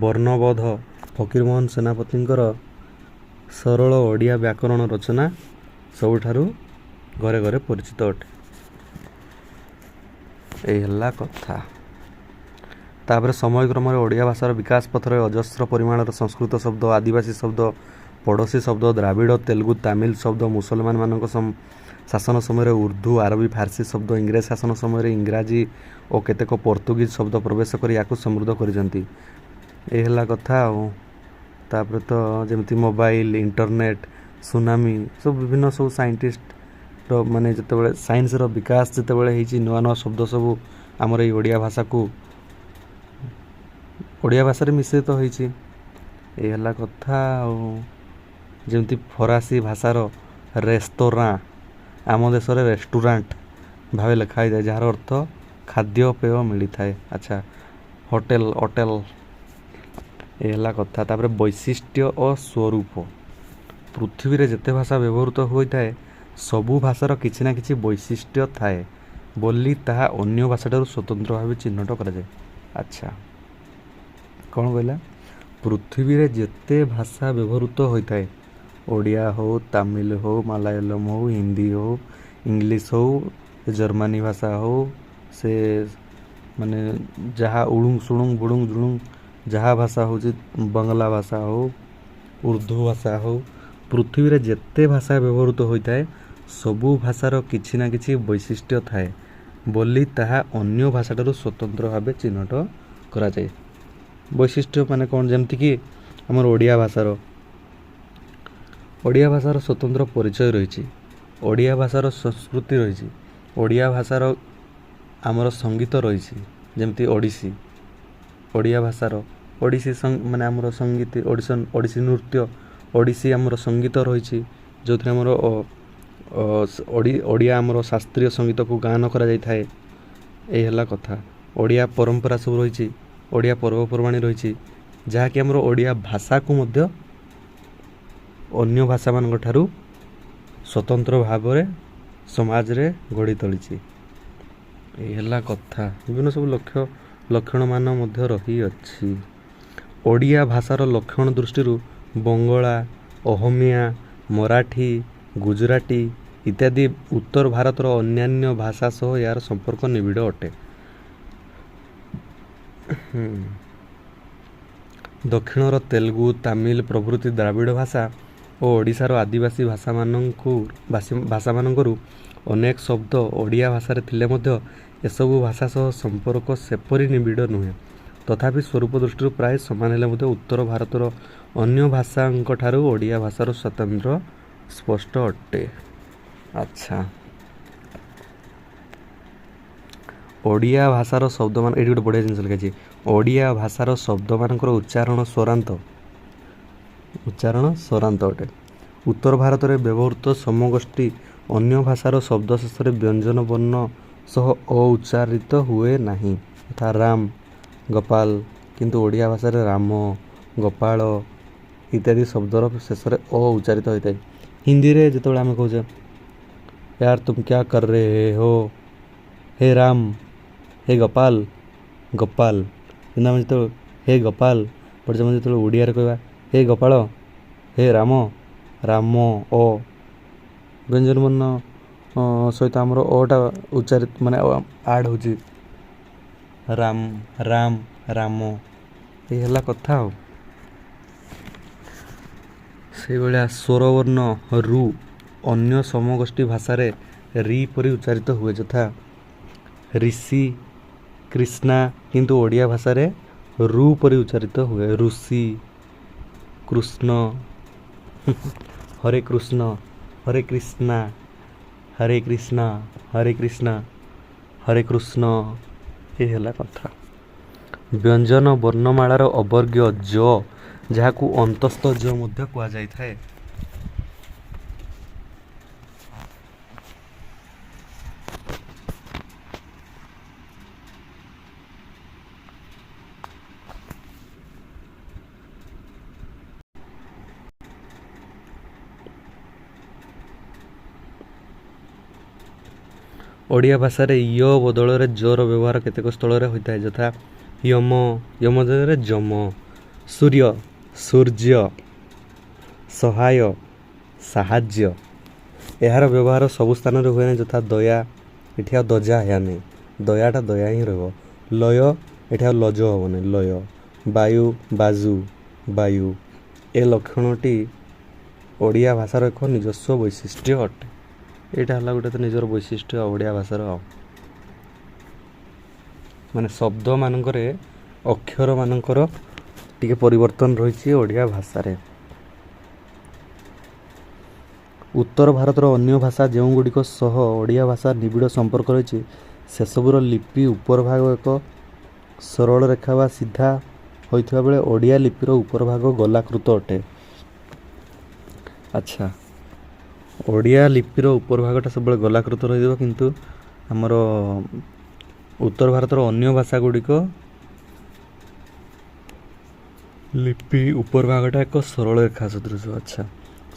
ବର୍ଣ୍ଣବୋଧ, ଫକୀରମୋହନ ସେନାପତିଙ୍କର ସରଳ ଓଡ଼ିଆ ବ୍ୟାକରଣ ରଚନା ସବୁଠାରୁ ଘରେ ଘରେ ପରିଚିତ ଅଟେ। ଏଇ ହେଲା କଥା। ତାପରେ ସମୟ କ୍ରମରେ ଓଡ଼ିଆ ଭାଷାର ବିକାଶ ପଥରେ ଅଜସ୍ର ପରିମାଣର ସଂସ୍କୃତ ଶବ୍ଦ, ଆଦିବାସୀ ଶବ୍ଦ, ପଡ଼ୋଶୀ ଶବ୍ଦ, ଦ୍ରାବିଡ଼, ତେଲୁଗୁ, ତାମିଲ ଶବ୍ଦ, ମୁସଲମାନମାନଙ୍କ ଶାସନ ସମୟରେ ଉର୍ଦ୍ଦୁ, ଆରବୀ, ଫାର୍ସୀ ଶବ୍ଦ, ଇଂରେଜ ଶାସନ ସମୟରେ ଇଂରାଜୀ ଓ କେତେକ ପର୍ତ୍ତୁଗୀଜ ଶବ୍ଦ ପ୍ରବେଶ କରି ୟାକୁ ସମୃଦ୍ଧ କରିଛନ୍ତି। ଏ ହେଲା କଥା ଆଉ। ତାପରେ ତ ଯେମିତି ମୋବାଇଲ, ଇଣ୍ଟରନେଟ୍, ସୁନାମି ସବୁ ବିଭିନ୍ନ ସବୁ ସାଇଣ୍ଟିଷ୍ଟର ମାନେ ଯେତେବେଳେ ସାଇନ୍ସର ବିକାଶ ଯେତେବେଳେ ହେଇଛି, ନୂଆ ନୂଆ ଶବ୍ଦ ସବୁ ଆମର ଏଇ ଓଡ଼ିଆ ଭାଷାରେ ମିଶ୍ରିତ ହୋଇଛି। ଏ ହେଲା କଥା ଆଉ। ଯେମିତି ଫରାସୀ ଭାଷାର ରେସ୍ତୋରାଁ ଆମ ଦେଶରେ ରେଷ୍ଟୁରାଣ୍ଟ ଭାବେ ଲେଖା ହୋଇଥାଏ, ଯାହାର ଅର୍ଥ ଖାଦ୍ୟପେୟ ମିଳିଥାଏ। ଆଚ୍ଛା, ହୋଟେଲ। ଏ ହେଲା କଥା। ତାପରେ ବୈଶିଷ୍ଟ୍ୟ ଓ ସ୍ୱରୂପ। ପୃଥିବୀରେ ଯେତେ ଭାଷା ବ୍ୟବହୃତ ହୋଇଥାଏ ସବୁ ଭାଷାର କିଛି ନା କିଛି ବୈଶିଷ୍ଟ୍ୟ ଥାଏ ବୋଲି ତାହା ଅନ୍ୟ ଭାଷାଠାରୁ ସ୍ୱତନ୍ତ୍ର ଭାବେ ଚିହ୍ନଟ କରାଯାଏ। ଆଚ୍ଛା, କ'ଣ କହିଲା? ପୃଥିବୀରେ ଯେତେ ଭାଷା ବ୍ୟବହୃତ ହୋଇଥାଏ, ଓଡ଼ିଆ ହଉ, ତାମିଲ ହଉ, ମାଲାୟାଲମ ହଉ, ହିନ୍ଦୀ ହଉ, ଇଂଲିଶ ହଉ, ଜର୍ମାନୀ ଭାଷା ହଉ, ସେ ମାନେ ଯାହା ଉଳୁଙ୍ଗ ସୁଳୁଙ୍ଗ ବୁଡୁଙ୍ଗ ଜୁଳୁଙ୍ଗ ଯାହା ଭାଷା ହେଉଛି, ବଙ୍ଗଳା ଭାଷା ହଉ, ଉର୍ଦ୍ଦୁ ଭାଷା ହଉ, ପୃଥିବୀରେ ଯେତେ ଭାଷା ବ୍ୟବହୃତ ହୋଇଥାଏ ସବୁ ଭାଷାର କିଛି ନା କିଛି ବୈଶିଷ୍ଟ୍ୟ ଥାଏ ବୋଲି ତାହା ଅନ୍ୟ ଭାଷାଠାରୁ ସ୍ୱତନ୍ତ୍ର ଭାବେ ଚିହ୍ନଟ କରାଯାଏ। ବୈଶିଷ୍ଟ୍ୟ ମାନେ କ'ଣ, ଯେମିତିକି ଆମର ଓଡ଼ିଆ ଭାଷାର ସ୍ୱତନ୍ତ୍ର ପରିଚୟ ରହିଛି, ଓଡ଼ିଆ ଭାଷାର ସଂସ୍କୃତି ରହିଛି, ଓଡ଼ିଆ ଭାଷାର ଆମର ସଙ୍ଗୀତ ରହିଛି, ଯେମିତି ଓଡ଼ିଶୀ, ଓଡ଼ିଆ ଭାଷାର ଓଡ଼ିଶୀ ମାନେ ଆମର ସଙ୍ଗୀତ, ଓଡ଼ିଶୀ ନୃତ୍ୟ, ଓଡ଼ିଶୀ ଆମର ସଙ୍ଗୀତ ରହିଛି, ଯେଉଁଥିରେ ଆମର ଓଡ଼ିଆ ଆମର ଶାସ୍ତ୍ରୀୟ ସଙ୍ଗୀତକୁ ଗାନ କରାଯାଇଥାଏ। ଏଇ ହେଲା କଥା। ଓଡ଼ିଆ ପରମ୍ପରା ସବୁ ରହିଛି, ଓଡ଼ିଆ ପର୍ବପର୍ବାଣି ରହିଛି, ଯାହାକି ଆମର ଓଡ଼ିଆ ଭାଷାକୁ ମଧ୍ୟ ଅନ୍ୟ ଭାଷାମାନଙ୍କ ଠାରୁ ସ୍ୱତନ୍ତ୍ର ଭାବରେ ସମାଜରେ ଗଢ଼ି ତୋଳିଛି। ଏଇ ହେଲା କଥା। ବିଭିନ୍ନ ସବୁ ଲକ୍ଷଣମାନ ମଧ୍ୟ ରହିଅଛି। ଓଡ଼ିଆ ଭାଷାର ଲକ୍ଷଣ ଦୃଷ୍ଟିରୁ ବଙ୍ଗଳା, ଅହମିଆ, ମରାଠୀ, ଗୁଜୁରାଟୀ ଇତ୍ୟାଦି ଉତ୍ତର ଭାରତର ଅନ୍ୟାନ୍ୟ ଭାଷା ସହ ଏହାର ସମ୍ପର୍କ ନିବିଡ଼ ଅଟେ। ଦକ୍ଷିଣର ତେଲୁଗୁ, ତାମିଲ ପ୍ରଭୃତି ଦ୍ରାବିଡ଼ ଭାଷା ଓ ଓଡ଼ିଶାର ଆଦିବାସୀ ଭାଷାମାନଙ୍କରୁ ଅନେକ ଶବ୍ଦ ଓଡ଼ିଆ ଭାଷାରେ ଥିଲେ ମଧ୍ୟ ଏସବୁ ଭାଷା ସହ ସମ୍ପର୍କ ସେପରି ନିବିଡ଼ ନୁହେଁ। ତଥାପି ସ୍ୱରୂପ ଦୃଷ୍ଟିରୁ ପ୍ରାୟ ସମାନ ହେଲେ ମଧ୍ୟ ଉତ୍ତର ଭାରତର ଅନ୍ୟ ଭାଷାଙ୍କଠାରୁ ଓଡ଼ିଆ ଭାଷାର ସ୍ୱାତନ୍ତ୍ର୍ୟ ସ୍ପଷ୍ଟ ଅଟେ। ଆଚ୍ଛା, ଓଡ଼ିଆ ଭାଷାର ଶବ୍ଦମାନ, ଏଇଠି ଗୋଟେ ବଢ଼ିଆ ଜିନିଷ ଲେଖାଯାଇଛି। ଓଡ଼ିଆ ଭାଷାର ଶବ୍ଦମାନଙ୍କର ଉଚ୍ଚାରଣ ସ୍ୱରାନ୍ତ ଅଟେ। ଉତ୍ତର ଭାରତରେ ବ୍ୟବହୃତ ସମଗୋଷ୍ଠୀ ଅନ୍ୟ ଭାଷାର ଶବ୍ଦ ଶେଷରେ ବ୍ୟଞ୍ଜନ ବର୍ଣ୍ଣ ସହ ଅ ଉଚ୍ଚାରିତ ହୁଏ ନାହିଁ, ଯଥା ରାମ, ଗୋପାଳ, କିନ୍ତୁ ଓଡ଼ିଆ ଭାଷାରେ ରାମ, ଗୋପାଳ ଇତ୍ୟାଦି ଶବ୍ଦର ଶେଷରେ ଅ ଉଚ୍ଚାରିତ ହୋଇଥାଏ। ହିନ୍ଦୀରେ ଯେତେବେଳେ ଆମେ କହୁଛେ ୟାର ତୁମ କ୍ୟା କର ରହେ ହୋ, ହେ ରାମ, ହେ ଗୋପାଳ, ଗୋପାଳ, କିନ୍ତୁ ଆମେ ଯେତେବେଳେ ହେ ଗୋପାଳ ପଢ଼ିଛେ, ଆମେ ଯେତେବେଳେ ଓଡ଼ିଆରେ କହିବା ହେ ଗୋପାଳ, ହେ ରାମ, ରାମ, ଅ ବ୍ୟଞ୍ଜନ ବର୍ଣ୍ଣ ସହିତ ଆମର ଅଟା ଉଚ୍ଚାରିତ ମାନେ ଆଡ଼ ହେଉଛି ରାମ, ରାମ, ରାମ। ଏଇ ହେଲା କଥା। ଆଉ ସେଇଭଳିଆ ସ୍ୱରବର୍ଣ୍ଣ ରୁ ଅନ୍ୟ ସମଗୋଷ୍ଠୀ ଭାଷାରେ ରି ପରି ଉଚ୍ଚାରିତ ହୁଏ, ଯଥା ଋଷି, କୃଷ୍ଣା, କିନ୍ତୁ ଓଡ଼ିଆ ଭାଷାରେ ରୁ ପରି ଉଚ୍ଚାରିତ ହୁଏ, ଋଷି, କୃଷ୍ଣ, ହରେ କୃଷ୍ଣ, ହରେ କୃଷ୍ଣା, ହରେ କୃଷ୍ଣା, ହରେ କୃଷ୍ଣା, ହରେ କୃଷ୍ଣ। ଏ ହେଲା କଥା। ବ୍ୟଞ୍ଜନ ବର୍ଣ୍ଣମାଳାର ଅବର୍ଗ୍ୟ ଜ, ଯାହାକୁ ଅନ୍ତସ୍ଥ ଜ ମଧ୍ୟ କୁହାଯାଇଥାଏ। ଓଡ଼ିଆ ଭାଷାରେ ୟ ବଦଳରେ ଜର ବ୍ୟବହାର କେତେକ ସ୍ଥଳରେ ହୋଇଥାଏ, ଯଥା ୟମ, ୟମ ବଦଳରେ ଯମ, ସୂର୍ଯ୍ୟ, ସୂର୍ଯ୍ୟ, ସହାୟ, ସାହାଯ୍ୟ। ଏହାର ବ୍ୟବହାର ସବୁ ସ୍ଥାନରେ ହୁଏ ନାହିଁ, ଯଥା ଦୟା, ଏଠି ଆଉ ଦଜା ହେବନି, ଦୟାଟା ଦୟା ହିଁ ରହିବ। ଲୟ, ଏଠି ଆଉ ଲଜ ହେବନି, ଲୟ। ବାୟୁ, ବାଜୁ, ବାୟୁ। ଏ ଲକ୍ଷଣଟି ଓଡ଼ିଆ ଭାଷାର ଏକ ନିଜସ୍ୱ ବୈଶିଷ୍ଟ୍ୟ ଅଟେ। ଏଇଟା ହେଲା ଗୋଟେ ତ ନିଜର ବୈଶିଷ୍ଟ୍ୟ ଓଡ଼ିଆ ଭାଷାର। ମାନେ ଶବ୍ଦମାନଙ୍କରେ ଅକ୍ଷରମାନଙ୍କର ଟିକେ ପରିବର୍ତ୍ତନ ରହିଛି ଓଡ଼ିଆ ଭାଷାରେ। ଉତ୍ତର ଭାରତର ଅନ୍ୟ ଭାଷା ଯେଉଁଗୁଡ଼ିକ ସହ ଓଡ଼ିଆ ଭାଷା ନିବିଡ଼ ସମ୍ପର୍କ ରହିଛି, ସେସବୁର ଲିପି ଉପର ଭାଗ ଏକ ସରଳ ରେଖା ବା ସିଧା ହୋଇଥିବା ବେଳେ ଓଡ଼ିଆ ଲିପିର ଉପର ଭାଗ ଗୋଲାକୃତ ଅଟେ। ଆଚ୍ଛା, ଓଡ଼ିଆ ଲିପିର ଉପର ଭାଗଟା ସବୁବେଳେ ଗୋଲାକୃତ ରହିବ, କିନ୍ତୁ ଆମର ଉତ୍ତର ଭାରତର ଅନ୍ୟ ଭାଷା ଗୁଡ଼ିକ ଲିପି ଉପର ଭାଗଟା ଏକ ସରଳ ରେଖା ସଦୃଶ। ଆଚ୍ଛା,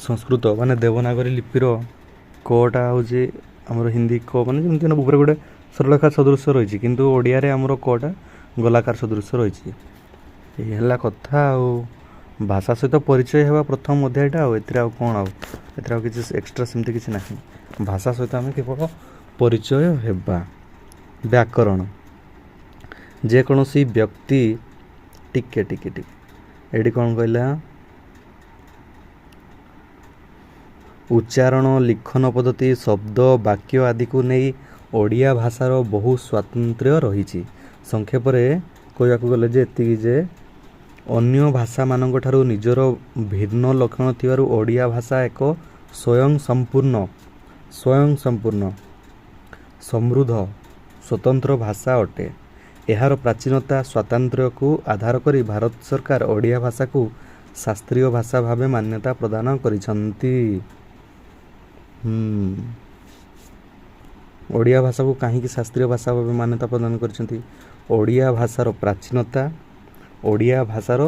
ସଂସ୍କୃତ ମାନେ ଦେବନାଗରୀ ଲିପିର କଟା ହେଉଛି ଆମର ହିନ୍ଦୀ କ, ମାନେ ଯେମିତି ଉପରେ ଗୋଟେ ସରଳରେଖା ସଦୃଶ ରହିଛି, କିନ୍ତୁ ଓଡ଼ିଆରେ ଆମର କଟା ଗୋଲାକାର ସଦୃଶ ରହିଛି। ଏଇ ହେଲା କଥା। ଆଉ ଭାଷା ସହିତ ପରିଚୟ ହେବା ପ୍ରଥମ ଅଧ୍ୟାୟଟା। ଆଉ ଏଥିରେ ଆଉ କ'ଣ, ଆଉ ଏଥିରେ ଆଉ କିଛି ଏକ୍ସଟ୍ରା ସେମିତି କିଛି ନାହିଁ। ଭାଷା ସହିତ ଆମେ କେବଳ ପରିଚୟ ହେବା। ବ୍ୟାକରଣ, ଯେକୌଣସି ବ୍ୟକ୍ତି ଟିକେ ଏଇଠି କ'ଣ କହିଲା, ଉଚ୍ଚାରଣ, ଲିଖନ ପଦ୍ଧତି, ଶବ୍ଦ, ବାକ୍ୟ ଆଦିକୁ ନେଇ ଓଡ଼ିଆ ଭାଷାର ବହୁ ସ୍ୱାତନ୍ତ୍ର୍ୟ ରହିଛି। ସଂକ୍ଷେପରେ କହିବାକୁ ଗଲେ ଯେ ଏତିକି, ଯେ ଅନ୍ୟ ଭାଷାମାନଙ୍କଠାରୁ ନିଜର ଭିନ୍ନ ଲକ୍ଷଣ ଥିବାରୁ ଓଡ଼ିଆ ଭାଷା ଏକ ସ୍ୱୟଂ ସମ୍ପୂର୍ଣ୍ଣ ସମୃଦ୍ଧ ସ୍ୱତନ୍ତ୍ର ଭାଷା ଅଟେ। ଏହାର ପ୍ରାଚୀନତା ସ୍ୱାତନ୍ତ୍ର୍ୟକୁ ଆଧାର କରି ଭାରତ ସରକାର ଓଡ଼ିଆ ଭାଷାକୁ ଶାସ୍ତ୍ରୀୟ ଭାଷା ଭାବେ ମାନ୍ୟତା ପ୍ରଦାନ କରିଛନ୍ତି। ଓଡ଼ିଆ ଭାଷାକୁ କାହିଁକି ଶାସ୍ତ୍ରୀୟ ଭାଷା ଭାବେ ମାନ୍ୟତା ପ୍ରଦାନ କରିଛନ୍ତି? ଓଡ଼ିଆ ଭାଷାର ପ୍ରାଚୀନତା, ଓଡ଼ିଆ ଭାଷାର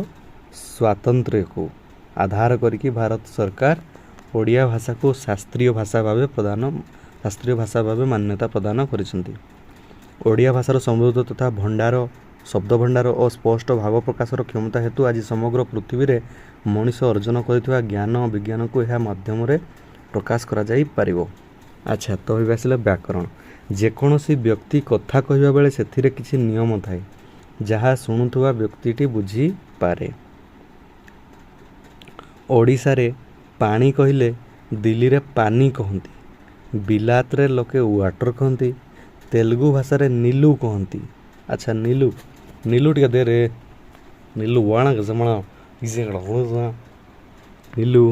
ସ୍ୱାତନ୍ତ୍ର୍ୟକୁ ଆଧାର କରିକି ଭାରତ ସରକାର ଓଡ଼ିଆ ଭାଷାକୁ ଶାସ୍ତ୍ରୀୟ ଭାଷା ଭାବେ ମାନ୍ୟତା ପ୍ରଦାନ କରିଛନ୍ତି। ଓଡ଼ିଆ ଭାଷାର ସମୃଦ୍ଧ ତଥା ଶବ୍ଦ ଭଣ୍ଡାର ଓ ସ୍ପଷ୍ଟ ଭାବ ପ୍ରକାଶର କ୍ଷମତା ହେତୁ ଆଜି ସମଗ୍ର ପୃଥିବୀରେ ମଣିଷ ଅର୍ଜନ କରିଥିବା ଜ୍ଞାନ ବିଜ୍ଞାନକୁ ଏହା ମାଧ୍ୟମରେ ପ୍ରକାଶ କରାଯାଇପାରିବ। ଆଚ୍ଛା, ତ ଏବେ ଆସିଲା ବ୍ୟାକରଣ। ଯେକୌଣସି ବ୍ୟକ୍ତି କଥା କହିବା ବେଳେ ସେଥିରେ କିଛି ନିୟମ ଥାଏ ଯାହା ଶୁଣୁଥିବା ବ୍ୟକ୍ତିଟି ବୁଝିପାରେ। ଓଡ଼ିଶାରେ ପାଣି କହିଲେ ଦିଲ୍ଲୀରେ ପାନି କହନ୍ତି, ବିଲାତରେ ଲୋକେ ୱାଟର କହନ୍ତି, ତେଲୁଗୁ ଭାଷାରେ ନିଲୁ କହନ୍ତି। ଆଚ୍ଛା, ନିଲୁ ଟିକେ ଦେ ରେ, ନିଲୁ ନିଲୁ।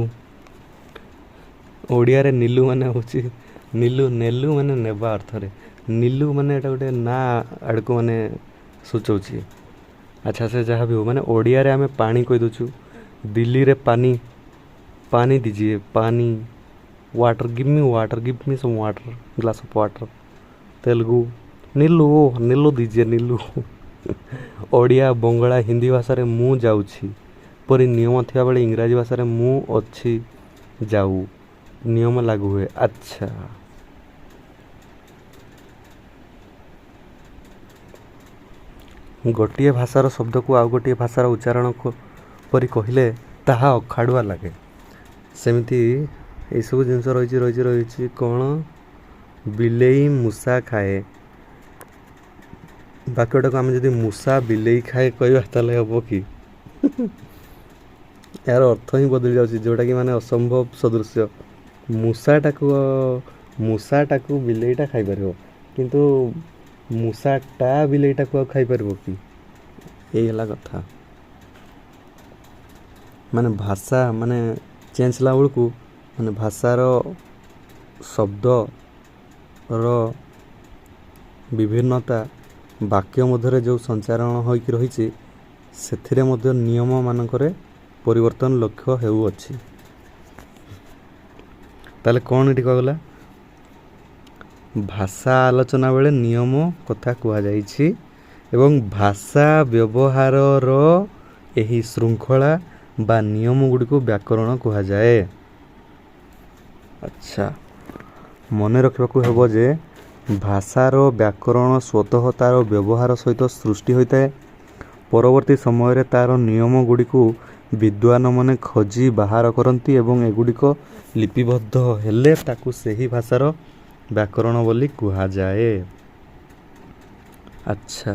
ଓଡ଼ିଆରେ ନିଲୁ ମାନେ ହେଉଛି ନେଲୁ ମାନେ ନେବା ଅର୍ଥରେ, ନିଲୁ ମାନେ ଏଇଟା ଗୋଟେ ନା ଆଡ଼କୁ ମାନେ ସୂଚଉଛି। ଆଚ୍ଛା, ସେ ଯାହା ବି ହଉ, ମାନେ ଓଡ଼ିଆରେ ଆମେ ପାଣି କହିଦେଉଛୁ, ଦିଲ୍ଲୀରେ ପାନି ଦିଜିଏ, ପାନି, water, give me some water, glass of water. Telugu ନିଲୁ ଦିଜିଏ, ନିଲୁ। ଓଡ଼ିଆ, ବଙ୍ଗଳା, ହିନ୍ଦୀ ଭାଷାରେ ମୁଁ ଯାଉଛି ପରି ନିୟମ ଥିବାବେଳେ ଇଂରାଜୀ ଭାଷାରେ ମୁଁ ଅଛି ଯାଉ ନିୟମ ଲାଗୁ ହୁଏ। ଆଚ୍ଛା, ଗୋଟିଏ ଭାଷାର ଶବ୍ଦକୁ ଆଉ ଗୋଟିଏ ଭାଷାର ଉଚ୍ଚାରଣ ପରି କହିଲେ ତାହା ଅଖାଡ଼ୁଆ ଲାଗେ। ସେମିତି ଏଇସବୁ ଜିନିଷ ରହିଛି। କ'ଣ? ବିଲେଇ ମୂଷା ଖାଏ। ବାକ୍ୟଟାକୁ ଆମେ ଯଦି ମୂଷା ବିଲେଇ ଖାଏ କହିବା ତାହେଲେ ହେବ କି? ଏହାର ଅର୍ଥ ହିଁ ବଦଳି ଯାଉଛି, ଯେଉଁଟାକି ମାନେ ଅସମ୍ଭବ ସଦୃଶ୍ୟ। ମୂଷାଟାକୁ ବିଲେଇଟା ଖାଇପାରିବ, କିନ୍ତୁ ମୂଷାଟା ବିଲେଇଟାକୁ ଆଉ ଖାଇପାରିବ କି? ଏଇ ହେଲା କଥା। ମାନେ ଭାଷା ମାନେ ଚେଞ୍ଜ ହେଲା ବେଳକୁ ମାନେ ଭାଷାର ଶବ୍ଦର ବିଭିନ୍ନତା ବାକ୍ୟ ମଧ୍ୟରେ ଯେଉଁ ସଞ୍ଚାରଣ ହୋଇକି ରହିଛି ସେଥିରେ ମଧ୍ୟ ନିୟମମାନଙ୍କରେ ପରିବର୍ତ୍ତନ ଲକ୍ଷ୍ୟ ହେଉଅଛି। ତାହେଲେ କ'ଣ ଏଠି କୁହାଗଲା? ଭାଷା ଆଲୋଚନା ବେଳେ ନିୟମ କଥା କୁହାଯାଇଛି ଏବଂ ଭାଷା ବ୍ୟବହାରର ଏହି ଶୃଙ୍ଖଳା ବା ନିୟମ ଗୁଡ଼ିକୁ ବ୍ୟାକରଣ କୁହାଯାଏ। ଆଚ୍ଛା, ମନେ ରଖିବାକୁ ହେବ ଯେ ଭାଷାର ବ୍ୟାକରଣ ସ୍ୱତଃ ତା'ର ବ୍ୟବହାର ସହିତ ସୃଷ୍ଟି ହୋଇଥାଏ। ପରବର୍ତ୍ତୀ ସମୟରେ ତା'ର ନିୟମ ଗୁଡ଼ିକୁ ବିଦ୍ୱାନମାନେ ଖୋଜି ବାହାର କରନ୍ତି ଏବଂ ଏଗୁଡ଼ିକ ଲିପିବଦ୍ଧ ହେଲେ ତାକୁ ସେହି ଭାଷାର ବ୍ୟାକରଣ ବୋଲି କୁହାଯାଏ। ଆଚ୍ଛା,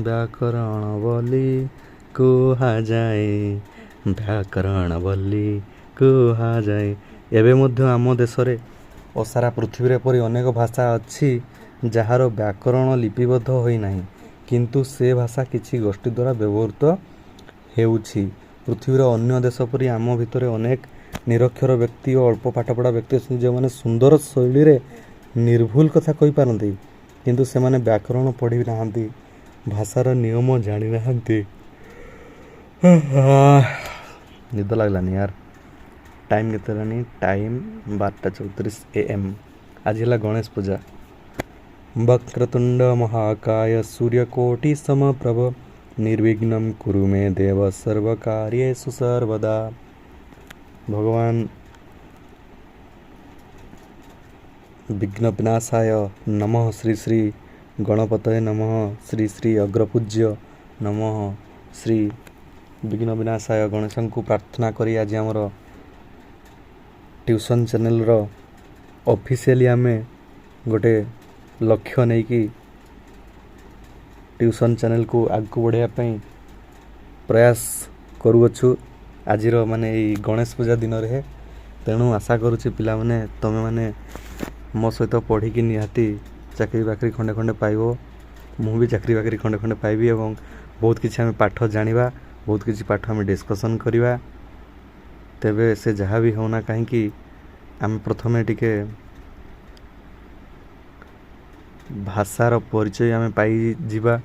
ବ୍ୟାକରଣ ବୋଲି କୁହାଯାଏ। ଏବେ ମଧ୍ୟ ଆମ ଦେଶରେ ଓ ସାରା ପୃଥିବୀରେ ଏପରି ଅନେକ ଭାଷା ଅଛି ଯାହାର ବ୍ୟାକରଣ ଲିପିବଦ୍ଧ ହୋଇନାହିଁ, କିନ୍ତୁ ସେ ଭାଷା କିଛି ଗୋଷ୍ଠୀ ଦ୍ୱାରା ବ୍ୟବହୃତ ହେଉଛି। ପୃଥିବୀର ଅନ୍ୟ ଦେଶ ପରି ଆମ ଭିତରେ ଅନେକ ନିରକ୍ଷର ବ୍ୟକ୍ତି ଓ ଅଳ୍ପ ପାଠପଢ଼ା ବ୍ୟକ୍ତି ଅଛନ୍ତି ଯେଉଁମାନେ ସୁନ୍ଦର ଶୈଳୀରେ ନିର୍ଭୁଲ କଥା କହିପାରନ୍ତି, କିନ୍ତୁ ସେମାନେ ବ୍ୟାକରଣ ପଢ଼ି ନାହାନ୍ତି, ଭାଷାର ନିୟମ ଜାଣିନାହାନ୍ତି। ନିଦ ଲାଗିଲାନି ୟାର। ଟାଇମ୍ କେତେ ହେଲାଣି? Time 12:34 AM। ଆଜି ହେଲା ଗଣେଶ ପୂଜା। ବକ୍ରତୁଣ୍ଡ ମହାକାୟ ସୂର୍ଯ୍ୟକୋଟି ସମପ୍ରଭ ନିର୍ବିଘ୍ନଂ କୁରୁ ମେ ଦେବ ସର୍ବକାର୍ୟେଷୁ ସର୍ବଦା। ଭଗବାନ ବିଘ୍ନ ବିନାଶାୟ ନମଃ ଶ୍ରୀ ଶ୍ରୀ ଗଣପତୟେ ନମଃ ଶ୍ରୀ ଶ୍ରୀ ଅଗ୍ରପୂଜ୍ୟ ନମଃ ଶ୍ରୀ ବିଘ୍ନ ବିନାଶାୟ ଗଣେଶଙ୍କୁ ପ୍ରାର୍ଥନା କରି ଆଜି ଆମର ଟ୍ୟୁସନ୍ ଚ୍ୟାନେଲ୍ର ଅଫିସିଆଲି ଆମେ ଗୋଟେ ଲକ୍ଷ୍ୟ ନେଇକି ଟ୍ୟୁସନ୍ ଚ୍ୟାନେଲ୍କୁ ଆଗକୁ ବଢ଼ାଇବା ପାଇଁ ପ୍ରୟାସ କରୁଅଛୁ ଆଜିର ମାନେ ଏଇ ଗଣେଶ ପୂଜା ଦିନରେ। ତେଣୁ ଆଶା କରୁଛି ପିଲାମାନେ ତୁମେମାନେ ମୋ ସହିତ ପଢ଼ିକି ନିହାତି ଚାକିରି ବାକିରି ଖଣ୍ଡେ ପାଇବ। ମୁଁ ବି ଚାକିରି ବାକିରି ଖଣ୍ଡେ ପାଇବି ଏବଂ बहुत किसी आम पाठ जानिबा, बहुत किसी पाठ आम डिस्कसन करिबा। तेबे से जहाँ भी होना कहीं आम प्रथमे टिके भाषार परिचय आम पाई जिबा,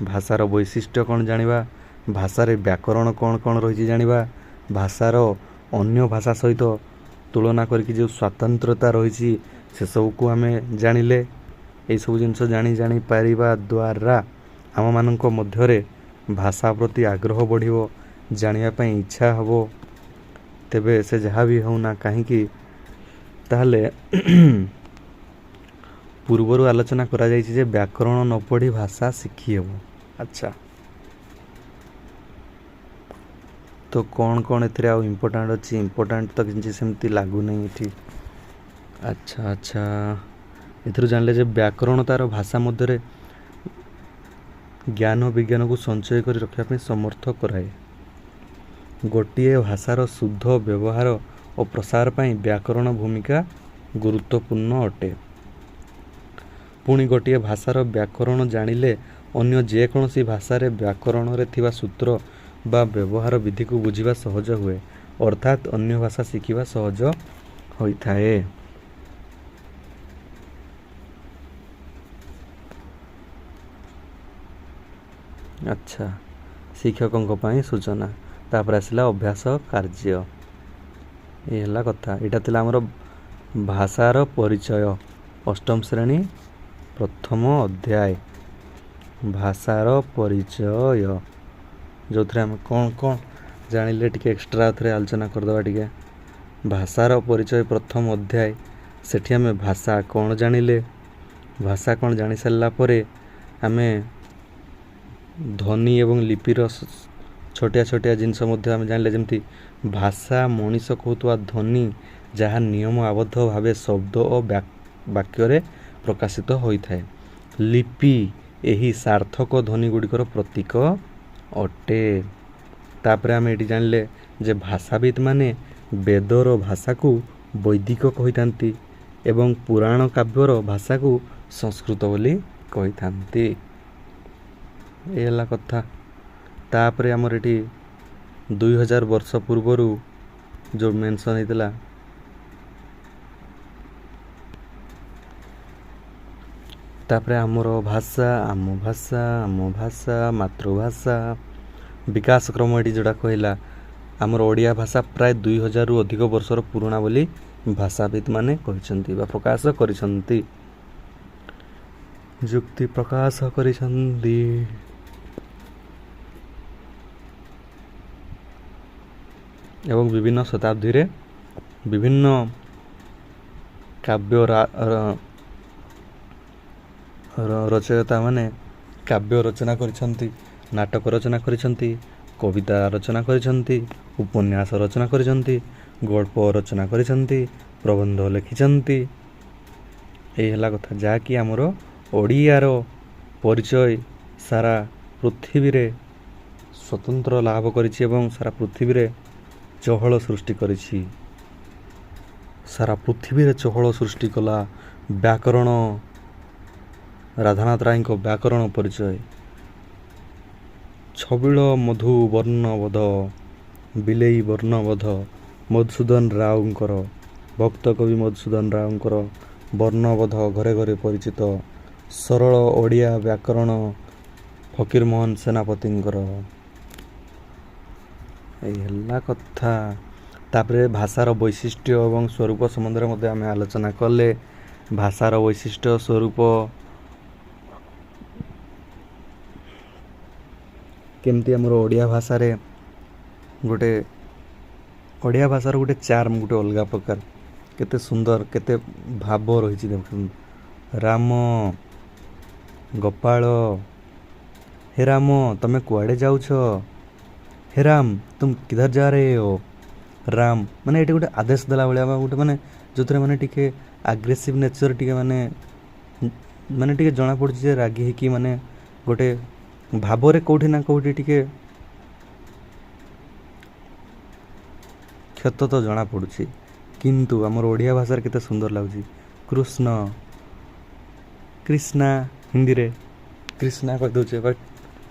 भाषार वैशिष्ट्य कौन जानिबा, भाषारे व्याकरण कौन कौन रही जानिबा, भाषार अन्य भाषा सहित तुलना करके जो स्वतंत्रता रही से सब को आम जानिले। ये सब जिनस जानी जानी पारिबा द्वारा आम मानक मध्यरे भाषा प्रति आग्रह बढ़िबो, जानिबा पई इच्छा हबो। तेबे से जहाँ भी होना कहीं ताहले पूर्वर आलोचना करा जायछि जे व्याकरण न पढ़ी भाषा शिखी हेबो। अच्छा, तो कौन कौन एथरे आ इम्पोर्टाट अच्छी, इम्पोर्टाट तो किसी सेमती लागू नहीं थी। अच्छा अच्छा, एथरू जानले जे व्याकरण तार भाषा मध्य ज्ञान विज्ञान को संचय कर रखा पे समर्थ कराए। गोटे भाषार शुद्ध व्यवहार और प्रसार पाई व्याकरण भूमिका गुरुत्वपूर्ण अटे। पुणी गोटे भाषार व्याकरण जानिले अन्य जेकोसी भाषारे व्याकरण रे थिबा सूत्र बा व्यवहार विधि को बुझिबा सहज हुए, अर्थात अन्य भाषा शिखिबा सहज होइथाए। अच्छा, शिक्षकों पाई सूचना, तापर आसला अभ्यास कार्य। ये हला कथा, एटा थिला हमर भाषार परिचय अष्टम श्रेणी प्रथम अध्याय भाषार परिचय, जो थे आम कौन कौन जानिले टिके एक्स्ट्रा थे आलोचना करदे। टिके भाषार परिचय प्रथम अध्याय, सेठी आम भाषा कौन जानिले, भाषा कौन जानी सारा पर आम ध्वनि एवं लिपिर छोटिया छोटिया जिनस आम जानिले, जमती भाषा मनीष कहूवा ध्वनि जहाँ नियम आबद्ध भाव शब्द और वाक्य प्रकाशित होता है। लिपि यही सार्थक ध्वनि गुड़िकर प्रतीक अटे। तापर आम ये जानले जे भाषाविद माने वेदर भाषा को वैदिक कही थांती एवं पुराण काव्यर भाषा को संस्कृत बोली कही थांती। ये हला कथा। तापर आमर ये 2000 वर्ष पूर्वर जो मेंशन होता तापरे आमर भाषा आम भाषा आम भाषा मातृभाषा विकास क्रम ये जोड़ा कहला आमर ओडिया भाषा प्राय 2000 रु अधिक वर्षर पुराणा बोली भाषाविद माने कहते बा प्रकाश करिसंती, जुक्ति प्रकाश करिसंती। एवं विभिन्न शताब्दी रे विभिन्न काव्य रचयिता माने काव्य रचना करिसंती, नाटक रचना करिसंती, कविता रचना करिसंती, उपन्यास रचना करिसंती, गल्प रचना करिसंती, प्रबंध लिखिसंती। एही हला कथा जाकि आमर ओडियार परिचय सारा पृथ्वी रे स्वतंत्र लाभ करिछि एवं सारा पृथ्वी रे चहल सृष्टि करिछि। सारा पृथ्वी रे चहल सृष्टि कला व्याकरण, राधानाथ राय व्याकरण परिचय। छबिल मधु वर्णबोध बिलेई वर्णबोध मधुसूदन राउंकर, भक्त कवि मधुसूदन राउंकर वर्णबोध घरे घरे परिचित। सरल ओडिया व्याकरण फकीरमोहन सेनापतिंकर। एला कथा। तापरे भाषार वैशिष्ट्य एवं स्वरूप संबंध में आम आलोचना कले। भाषार वैशिष्ट्य स्वरूप केमती आमर ओडिया भाषा रे गोटे ओडिया भाषार गोटे चार्म गोटे अलग प्रकार, केते सुंदर केते भाव रही। देख राम गोपाल, हे राम तमे कुआडे जाउछ, हे राम तुम किधर जा रहे हो। राम माने ये गोटे आदेश देला भाया गोटे माने जो थे माने टिके आग्रेसिव नेचर टिके माने माने टिके जना पड़ुछि जे रागी कि माने गोटे भाव रे कोठी ना कोठी टिके क्षत तो जना पड़ुछि, किंतु आमर ओडिया भाषा केते सुंदर लागुछि। कृष्ण कृष्णा हिंदी रे कृष्णा कह दउछे, बट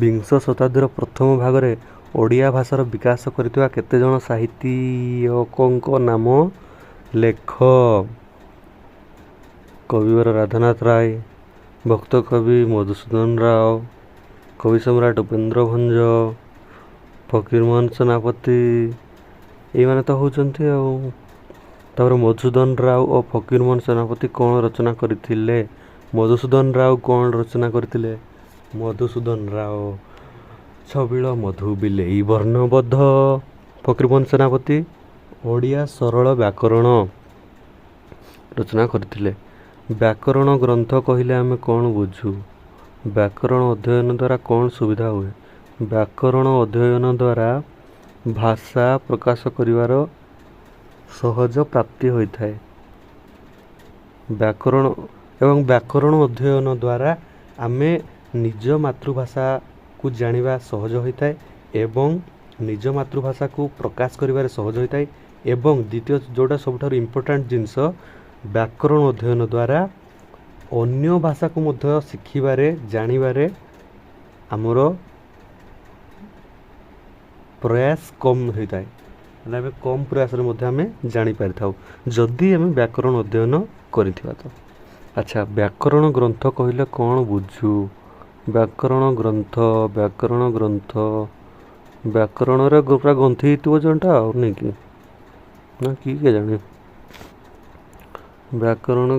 ବିଂଶ ଶତାବ୍ଦୀର ପ୍ରଥମ ଭାଗରେ ଓଡ଼ିଆ ଭାଷାର ବିକାଶ କରିଥିବା କେତେଜଣ ସାହିତ୍ୟିକଙ୍କ ନାମ ଲେଖ। କବିବର ରାଧାନାଥ ରାୟ, ଭକ୍ତ କବି ମଧୁସୂଦନ ରାଓ, କବି ସମ୍ରାଟ ଉପେନ୍ଦ୍ର ଭଞ୍ଜ, ଫକୀରମୋହନ ସେନାପତି, ଏଇମାନେ ତ ହେଉଛନ୍ତି ଆଉ। ତାପରେ ମଧୁସୂଦନ ରାଓ ଓ ଫକୀରମୋହନ ସେନାପତି କ'ଣ ରଚନା କରିଥିଲେ? ମଧୁସୂଦନ ରାଓ କ'ଣ ରଚନା କରିଥିଲେ? ମଧୁସୂଦନ ରାଓ ଛବିଳ ମଧୁ ବିଲେଇ ବର୍ଣ୍ଣବୋଧ। ଫକୀରମୋହନ ସେନାପତି ଓଡ଼ିଆ ସରଳ ବ୍ୟାକରଣ ରଚନା କରିଥିଲେ। ବ୍ୟାକରଣ ଗ୍ରନ୍ଥ କହିଲେ ଆମେ କ'ଣ ବୁଝୁ? ବ୍ୟାକରଣ ଅଧ୍ୟୟନ ଦ୍ୱାରା କ'ଣ ସୁବିଧା ହୁଏ? ବ୍ୟାକରଣ ଅଧ୍ୟୟନ ଦ୍ୱାରା ଭାଷା ପ୍ରକାଶ କରିବାର ସହଜ ପ୍ରାପ୍ତି ହୋଇଥାଏ। ବ୍ୟାକରଣ ଅଧ୍ୟୟନ ଦ୍ୱାରା ଆମେ ନିଜ ମାତୃଭାଷାକୁ ଜାଣିବା ସହଜ ହୋଇଥାଏ ଏବଂ ନିଜ ମାତୃଭାଷାକୁ ପ୍ରକାଶ କରିବାରେ ସହଜ ହୋଇଥାଏ। ଏବଂ ଦ୍ୱିତୀୟ ଯେଉଁଟା ସବୁଠାରୁ ଇମ୍ପୋର୍ଟାଣ୍ଟ ଜିନିଷ, ବ୍ୟାକରଣ ଅଧ୍ୟୟନ ଦ୍ୱାରା ଅନ୍ୟ ଭାଷାକୁ ମଧ୍ୟ ଶିଖିବାରେ ଜାଣିବାରେ ଆମର ପ୍ରୟାସ କମ୍ ହୋଇଥାଏ। ମାନେ ଆମେ କମ୍ ପ୍ରୟାସରେ ମଧ୍ୟ ଆମେ ଜାଣିପାରିଥାଉ ଯଦି ଆମେ ବ୍ୟାକରଣ ଅଧ୍ୟୟନ କରିଥିବା ତ। ଆଚ୍ଛା, ବ୍ୟାକରଣ ଗ୍ରନ୍ଥ କହିଲେ କ'ଣ ବୁଝୁ? ବ୍ୟାକରଣରେ ପୁରା ଗନ୍ଥି ହେଇଥିବ ଯେଉଁଟା ଆଉ ନାଇଁ ନା କି କେଜାଣି? ବ୍ୟାକରଣ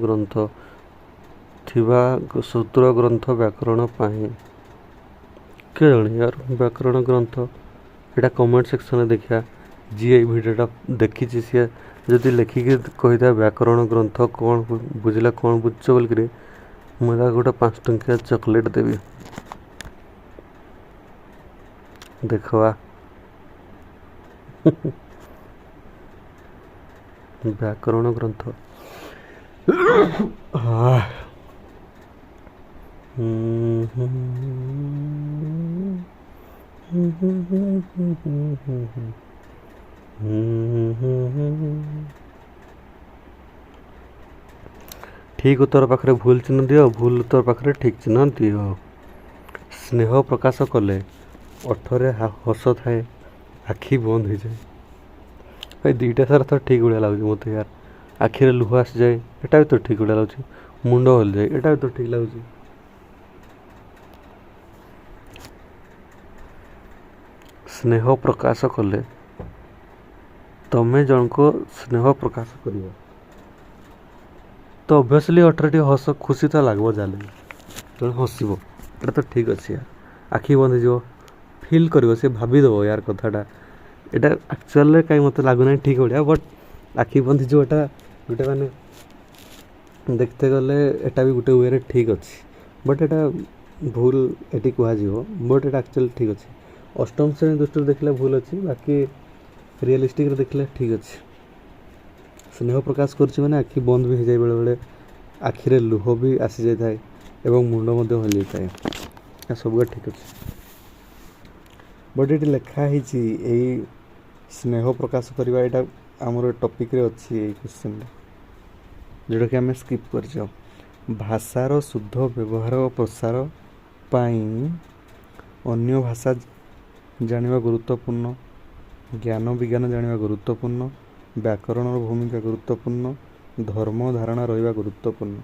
ଗ୍ରନ୍ଥ ଥିବା ସୂତ୍ର ଗ୍ରନ୍ଥ ବ୍ୟାକରଣ ପାଇଁ କେଜାଣି ୟାର। ବ୍ୟାକରଣ ଗ୍ରନ୍ଥ ଏଇଟା କମେଣ୍ଟ ସେକ୍ସନରେ ଦେଖିବା। ଯିଏ ଏଇ ଭିଡ଼ିଓଟା ଦେଖିଛି ସିଏ ଯଦି ଲେଖିକି କହିଥାଏ ବ୍ୟାକରଣ ଗ୍ରନ୍ଥ କ'ଣ ବୁଝିଲା, କ'ଣ ବୁଝୁଛ ବୋଲିକିରି, ମୁଁ ତାକୁ ଗୋଟେ 5 ଟଙ୍କିଆ ଚକୋଲେଟ୍ ଦେବି। ଦେଖବା ବ୍ୟାକରଣ ଗ୍ରନ୍ଥ ଠିକ୍ ଉତ୍ତର ପାଖରେ ଭୁଲ ଚିହ୍ନ ଦିଅ, ଭୁଲ ଉତ୍ତର ପାଖରେ ଠିକ୍ ଚିହ୍ନ ଦିଅ। ସ୍ନେହ ପ୍ରକାଶ କଲେ ଓଠରେ ହସ ଥାଏ, ଆଖି ବନ୍ଦ ହୋଇଯାଏ। ଭାଇ ଦୁଇଟା ସାରା ତ ଠିକ୍ ଭଳିଆ ଲାଗୁଛି ମୋତେ ୟାର। ଆଖିରେ ଲୁହ ଆସିଯାଏ, ଏଟା ବି ତ ଠିକ୍ ଭଳିଆ ଲାଗୁଛି। ମୁଣ୍ଡ ହଲିଯାଏ, ଏଟା ବି ତ ଠିକ୍ ଲାଗୁଛି। ସ୍ନେହ ପ୍ରକାଶ କଲେ, ତମେ ଜଣକୁ ସ୍ନେହ ପ୍ରକାଶ କରିବ ତ ଅବଭିୟସଲି ଓଠରେ ଟିକେ ହସ ଖୁସି ତ ଲାଗିବ, ଯାହେଲେ ଜଣେ ହସିବ, ଏଟା ତ ଠିକ୍ ଅଛି ୟାର। ଆଖି ବନ୍ଦ ହେଇଯିବ, ଫିଲ୍ କରିବ, ସେ ଭାବିଦେବ ୟାର କଥାଟା। ଏଇଟା ଆକ୍ଚୁଆଲିରେ କାହିଁ ମୋତେ ଲାଗୁନାହିଁ ଠିକ୍ ଭଳିଆ, ବଟ୍ ଆଖି ବନ୍ଦ ହେଇଯିବ ଏଟା ଗୋଟେ ମାନେ ଦେଖତେ ଗଲେ ଏଟା ବି ଗୋଟେ ୱେରେ ଠିକ୍ ଅଛି, ବଟ୍ ଏଟା ଭୁଲ ଏଠି କୁହାଯିବ, ବଟ୍ ଏଟା ଆକ୍ଚୁଆଲି ଠିକ୍ ଅଛି। ଅଷ୍ଟମ ଶ୍ରେଣୀ ଦୃଷ୍ଟିରୁ ଦେଖିଲେ ଭୁଲ ଅଛି, ବାକି ରିଅଲିଷ୍ଟିକ୍ରେ ଦେଖିଲେ ଠିକ୍ ଅଛି। ସ୍ନେହ ପ୍ରକାଶ କରୁଛି ମାନେ ଆଖି ବନ୍ଦ ବି ହେଇଯାଏ, ବେଳେବେଳେ ଆଖିରେ ଲୁହ ବି ଆସିଯାଇଥାଏ ଏବଂ ମୁଣ୍ଡ ମଧ୍ୟ ହଲିଯାଇଥାଏ। ସବୁବେଳେ ଠିକ୍ ଅଛି, ବଟ୍ ଏଠି ଲେଖା ହେଇଛି ଏଇ ସ୍ନେହ ପ୍ରକାଶ କରିବା, ଏଇଟା ଆମର ଟପିକ୍ରେ ଅଛି ଏଇ କ୍ୱେଶ୍ଚନ୍ରେ, ଯେଉଁଟାକି ଆମେ ସ୍କିପ୍ କରିଯାଉ। ଭାଷାର ଶୁଦ୍ଧ ବ୍ୟବହାର ଓ ପ୍ରସାର ପାଇଁ ଅନ୍ୟ ଭାଷା ଜାଣିବା ଗୁରୁତ୍ୱପୂର୍ଣ୍ଣ, ଜ୍ଞାନ ବିଜ୍ଞାନ ଜାଣିବା ଗୁରୁତ୍ୱପୂର୍ଣ୍ଣ, ବ୍ୟାକରଣର ଭୂମିକା ଗୁରୁତ୍ୱପୂର୍ଣ୍ଣ, ଧର୍ମ ଧାରଣା ରହିବା ଗୁରୁତ୍ୱପୂର୍ଣ୍ଣ।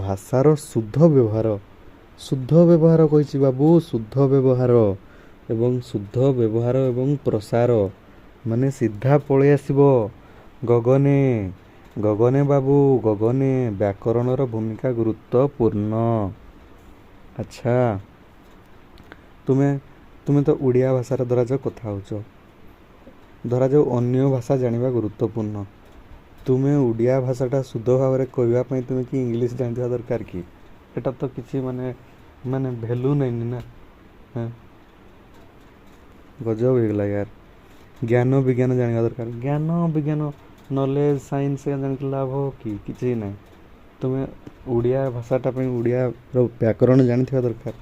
ଭାଷାର ଶୁଦ୍ଧ ବ୍ୟବହାର କହିଛି ବାବୁ, ଶୁଦ୍ଧ ବ୍ୟବହାର ଏବଂ ପ୍ରସାର ମାନେ ସିଧା ପଳେଇ ଆସିବ ଗଗନେ ବାବୁ, ଗଗନେ। ବ୍ୟାକରଣର ଭୂମିକା ଗୁରୁତ୍ୱପୂର୍ଣ୍ଣ। ଆଚ୍ଛା, ତୁମେ ତ ଓଡ଼ିଆ ଭାଷାରେ ଧରାଯାଉ କଥା ହେଉଛ, ଧରାଯାଉ ଅନ୍ୟ ଭାଷା ଜାଣିବା ଗୁରୁତ୍ୱପୂର୍ଣ୍ଣ। ତୁମେ ଓଡ଼ିଆ ଭାଷାଟା ଶୁଦ୍ଧ ଭାବରେ କହିବା ପାଇଁ ତୁମେ କି ଇଂଲିଶ ଜାଣିଥିବା ଦରକାର କି? ଏଟା ତ କିଛି ମାନେ ଭ୍ୟାଲୁ ନାହିଁ ନା। ଗଜବ ହେଇଗଲା ୟାର। ଜ୍ଞାନ ବିଜ୍ଞାନ ଜାଣିବା ଦରକାର। ଜ୍ଞାନ ବିଜ୍ଞାନ ନଲେଜ ସାଇନ୍ସ ଜାଣିକି ଲାଭ କି? କିଛି ନାହିଁ। ତୁମେ ଓଡ଼ିଆ ଭାଷାଟା ପାଇଁ ଓଡ଼ିଆର ବ୍ୟାକରଣ ଜାଣିଥିବା ଦରକାର।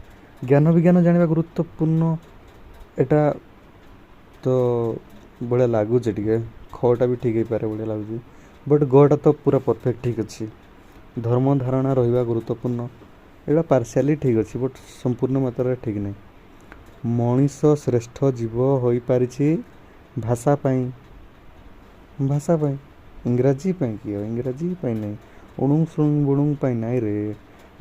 ଜ୍ଞାନ ବିଜ୍ଞାନ ଜାଣିବା ଗୁରୁତ୍ୱପୂର୍ଣ୍ଣ, ଏଟା ତ ବଢ଼ିଆ ଲାଗୁଛି ଟିକେ। ଖଟା ବି ଠିକ୍ ହେଇପାରେ ବଢ଼ିଆ ଲାଗୁଛି, ବଟ୍ ଗଟା ତ ପୁରା ପରଫେକ୍ଟ ଠିକ୍ ଅଛି। ଧର୍ମ ଧାରଣା ରହିବା ଗୁରୁତ୍ୱପୂର୍ଣ୍ଣ, ଏଇଟା ପାର୍ସିଆଲି ଠିକ୍ ଅଛି ବଟ୍ ସମ୍ପୂର୍ଣ୍ଣ ମାତ୍ରାରେ ଠିକ୍ ନାହିଁ। ମଣିଷ ଶ୍ରେଷ୍ଠ ଜୀବ ହୋଇପାରିଛି ଭାଷା ପାଇଁ। ଭାଷା ପାଇଁ, ଇଂରାଜୀ ପାଇଁ କିଏ? ଇଂରାଜୀ ପାଇଁ ନାହିଁ, ଉଣୁଙ୍ଗ ଶୁଣୁଙ୍ଗ ବୁଣୁଙ୍ଗ ପାଇଁ ନାହିଁ ରେ।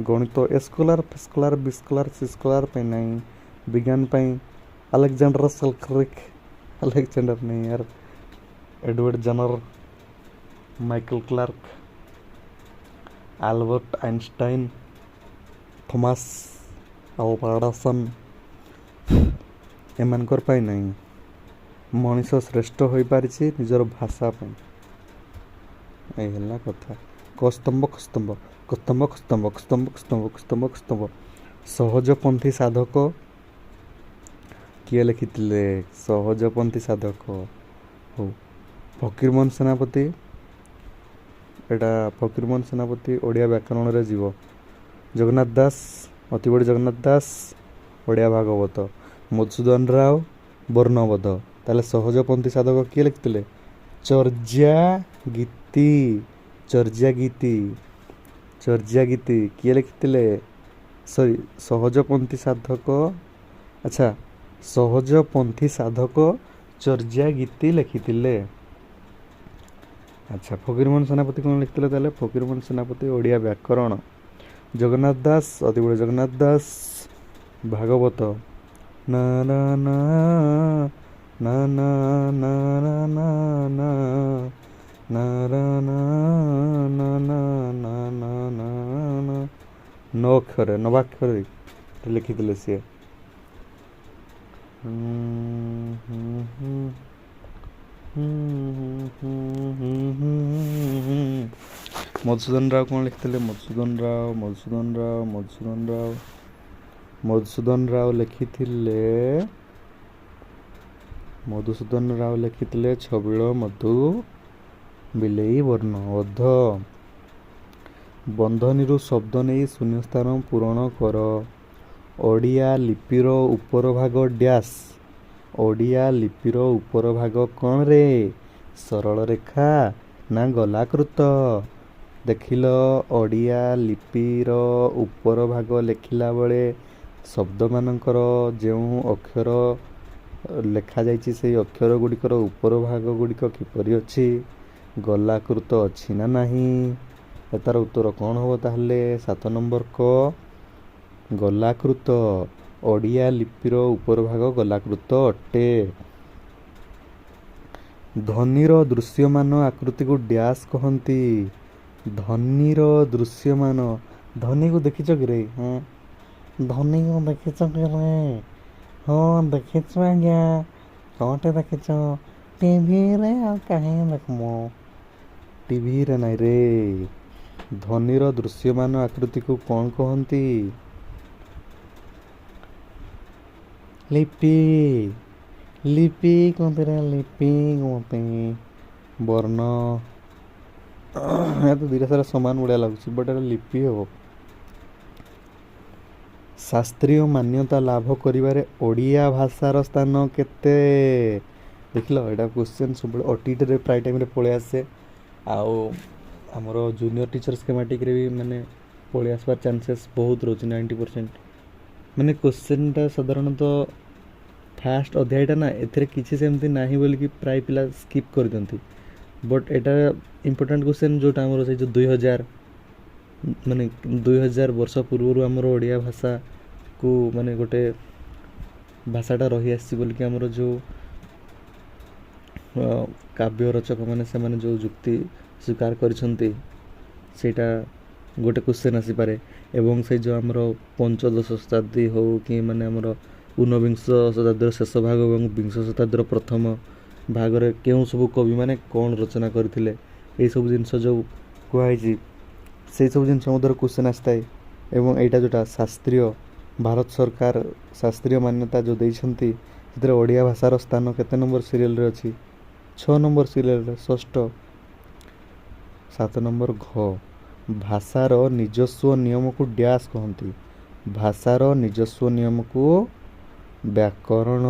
ଗଣିତ ଏସ୍କୋଲାର ଫେସ୍କୋଲାର ବିସ୍କୋଲାର ସିସ୍କୋଲାର ପାଇଁ ନାହିଁ। ବିଜ୍ଞାନ ପାଇଁ ଆଲେକ୍ଜାଣ୍ଡର ସେଲକ୍ରିକ୍, ଆଲେକ୍ଜାଣ୍ଡର नहीं यार, Edward Jenner, Michael Clarke, Albert Einstein, Thomas Alva Edison एमानकर पाई नहीं। मनीष श्रेष्ठ हो पारिछि निजर भाषा पाई। ए हला कथा। कस्तंभ खस्तंभ कस्तंभ खस्तंभ कस्तंभ खस्तंभ कस्तंभ खस्तंभ सहजपंथी साधक किए लिखिथिले? सहजपंथी साधक हो फकीरमोहन सेनापति। एटा फकीरमोहन सेनापति ओडिया व्याकरण रे जीव। जगन्नाथ दास, अतिबड़ी जगन्नाथ दास ओडिया भागवत। मधुसूदन राव वर्णबोध। ताले सहजपंथी साधक किए लिखिथिले? चर्या गीति। चर्या गीति, चर्या गीति किए लिखिथिले? सॉरी, सहजपंथी साधक, अच्छा सहजपंथी साधक चर्या गीति लिखिथिले। अच्छा फकीरमोहन सेनापति कौन लिखिथिले ताले? फकीरमोहन सेनापति ओडिया व्याकरण। जगन्नाथ दास, अतिबड़ी जगन्नाथ दास भागवत। ना ना ना ना ना ना ना ना ना ना ना ना ना ना नौ अक्षर नवाक्षर लिखिथिले से। मधुसूदन राव कौन लिखिथिले? मधुसूदन राव, मधुसूदन राव, मधुसूदन राव, मधुसूदन राव लिखिथिले, मधुसूदन राव लिखिथिले छबिଳ मधु ବିଲେଇ ବର୍ଣ୍ଣବୋଧ। ବନ୍ଧନୀରୁ ଶବ୍ଦ ନେଇ ଶୂନ୍ୟସ୍ଥାନ ପୂରଣ କର। ଓଡ଼ିଆ ଲିପିର ଉପର ଭାଗ ଡ୍ୟାସ୍। ଓଡ଼ିଆ ଲିପିର ଉପର ଭାଗ କ'ଣ ରେ? ସରଳ ରେଖା ନା ଗଲାକୃତ? ଦେଖିଲ, ଓଡ଼ିଆ ଲିପିର ଉପର ଭାଗ ଲେଖିଲା ବେଳେ ଶବ୍ଦମାନଙ୍କର ଯେଉଁ ଅକ୍ଷର ଲେଖାଯାଇଛି ସେହି ଅକ୍ଷର ଗୁଡ଼ିକର ଉପର ଭାଗ ଗୁଡ଼ିକ କିପରି ଅଛି? ଗଲାକୃତ ଅଛି ନା ନାହିଁ? ତାର ଉତ୍ତର କ'ଣ ହେବ ତାହେଲେ? 7 ନମ୍ବର କ ଗଲାକୃତ। ଓଡ଼ିଆ ଲିପିର ଉପର ଭାଗ ଗଲାକୃତ ଅଟେ। ଧ୍ୱନିର ଦୃଶ୍ୟମାନ ଆକୃତିକୁ ଡ୍ୟାସ୍ କହନ୍ତି। ଧ୍ୱନିର ଦୃଶ୍ୟମାନ, ଧ୍ୱନିକୁ ଦେଖିଛ କି ରେ? ହଁ ଧ୍ୱନିକୁ ଦେଖିଛ କି ରେ? ହଁ ଦେଖିଛୁ ଆଜ୍ଞା। କ'ଣଟେ ଦେଖିଛ? ଟିଭିରେ। ଆଉ କାହିଁ ଦେଖମୁ? ଟିଭିରେ ନାଇଁ ରେ। ଧ୍ୱନିର ଦୃଶ୍ୟମାନ ଆକୃତିକୁ କ'ଣ କହନ୍ତି? ଲିପି। ଲିପି କୁହନ୍ତି ରେ, ଲିପି କୁହନ୍ତି। ବର୍ଣ୍ଣ ଏହା ତ ଦୁଇଟା ସାରା ସମାନ ଭଳିଆ ଲାଗୁଛି ବଟ୍ ଏଟା ଲିପି ହେବ। ଶାସ୍ତ୍ରୀୟ ମାନ୍ୟତା ଲାଭ କରିବାରେ ଓଡ଼ିଆ ଭାଷାର ସ୍ଥାନ କେତେ? ଦେଖିଲ, ଏଇଟା କ୍ୱେଶ୍ଚନ୍ ସବୁବେଳେ OTTରେ ପ୍ରାୟ ଟାଇମ୍ରେ ପଳେଇ ଆସେ। ଆଉ ଆମର ଜୁନିୟର ଟିଚର ସ୍କେମାଟିକ୍ରେ ବି ମାନେ ପଳେଇ ଆସିବାର ଚାନ୍ସେସ୍ ବହୁତ ରହୁଛି, 90%। ମାନେ କ୍ୱେଶ୍ଚନ୍ଟା ସାଧାରଣତଃ ଫାଷ୍ଟ ଅଧ୍ୟାୟଟା ନା, ଏଥିରେ କିଛି ସେମିତି ନାହିଁ ବୋଲିକି ପ୍ରାୟ ପିଲା ସ୍କିପ୍ କରିଦିଅନ୍ତି। ବଟ୍ ଏଇଟା ଇମ୍ପୋର୍ଟାଣ୍ଟ କ୍ୱେଶ୍ଚନ୍ ଯେଉଁଟା ଆମର ସେଇ ଯେଉଁ 2000 ବର୍ଷ ପୂର୍ବରୁ ଆମର ଓଡ଼ିଆ ଭାଷାକୁ ମାନେ ଗୋଟେ ଭାଷାଟା ରହିଆସିଛି ବୋଲିକି ଆମର ଯେଉଁ କାବ୍ୟ ରଚକମାନେ ସେମାନେ ଯେଉଁ ଯୁକ୍ତି ସ୍ୱୀକାର କରିଛନ୍ତି ସେଇଟା ଗୋଟେ କ୍ୱେଶ୍ଚନ୍ ଆସିପାରେ। ଏବଂ ସେଇ ଯେଉଁ ଆମର ପଞ୍ଚଦଶ ଶତାବ୍ଦୀ ହେଉ କି ମାନେ ଆମର ଊନବିଂଶ ଶତାବ୍ଦୀର ଶେଷ ଭାଗ ଏବଂ ବିଂଶ ଶତାବ୍ଦୀର ପ୍ରଥମ ଭାଗରେ କେଉଁ ସବୁ କବିମାନେ କ'ଣ ରଚନା କରିଥିଲେ, ଏଇସବୁ ଜିନିଷ ଯେଉଁ କୁହାହେଇଛି ସେଇସବୁ ଜିନିଷ ମଧ୍ୟରେ କ୍ୱେଶ୍ଚନ୍ ଆସିଥାଏ। ଏବଂ ଏଇଟା ଯେଉଁଟା ଶାସ୍ତ୍ରୀୟ, ଭାରତ ସରକାର ଶାସ୍ତ୍ରୀୟ ମାନ୍ୟତା ଯେଉଁ ଦେଇଛନ୍ତି ସେଥିରେ ଓଡ଼ିଆ ଭାଷାର ସ୍ଥାନ କେତେ ନମ୍ବର ସିରିଏଲରେ ଅଛି? 6 ନମ୍ବର ସିରିଏଲରେ, ଷଷ୍ଠ। 7 ନମ୍ବର ଘ ଭାଷାର ନିଜସ୍ୱ ନିୟମକୁ ଡ୍ୟାସ୍ କହନ୍ତି। ଭାଷାର ନିଜସ୍ୱ ନିୟମକୁ ବ୍ୟାକରଣ।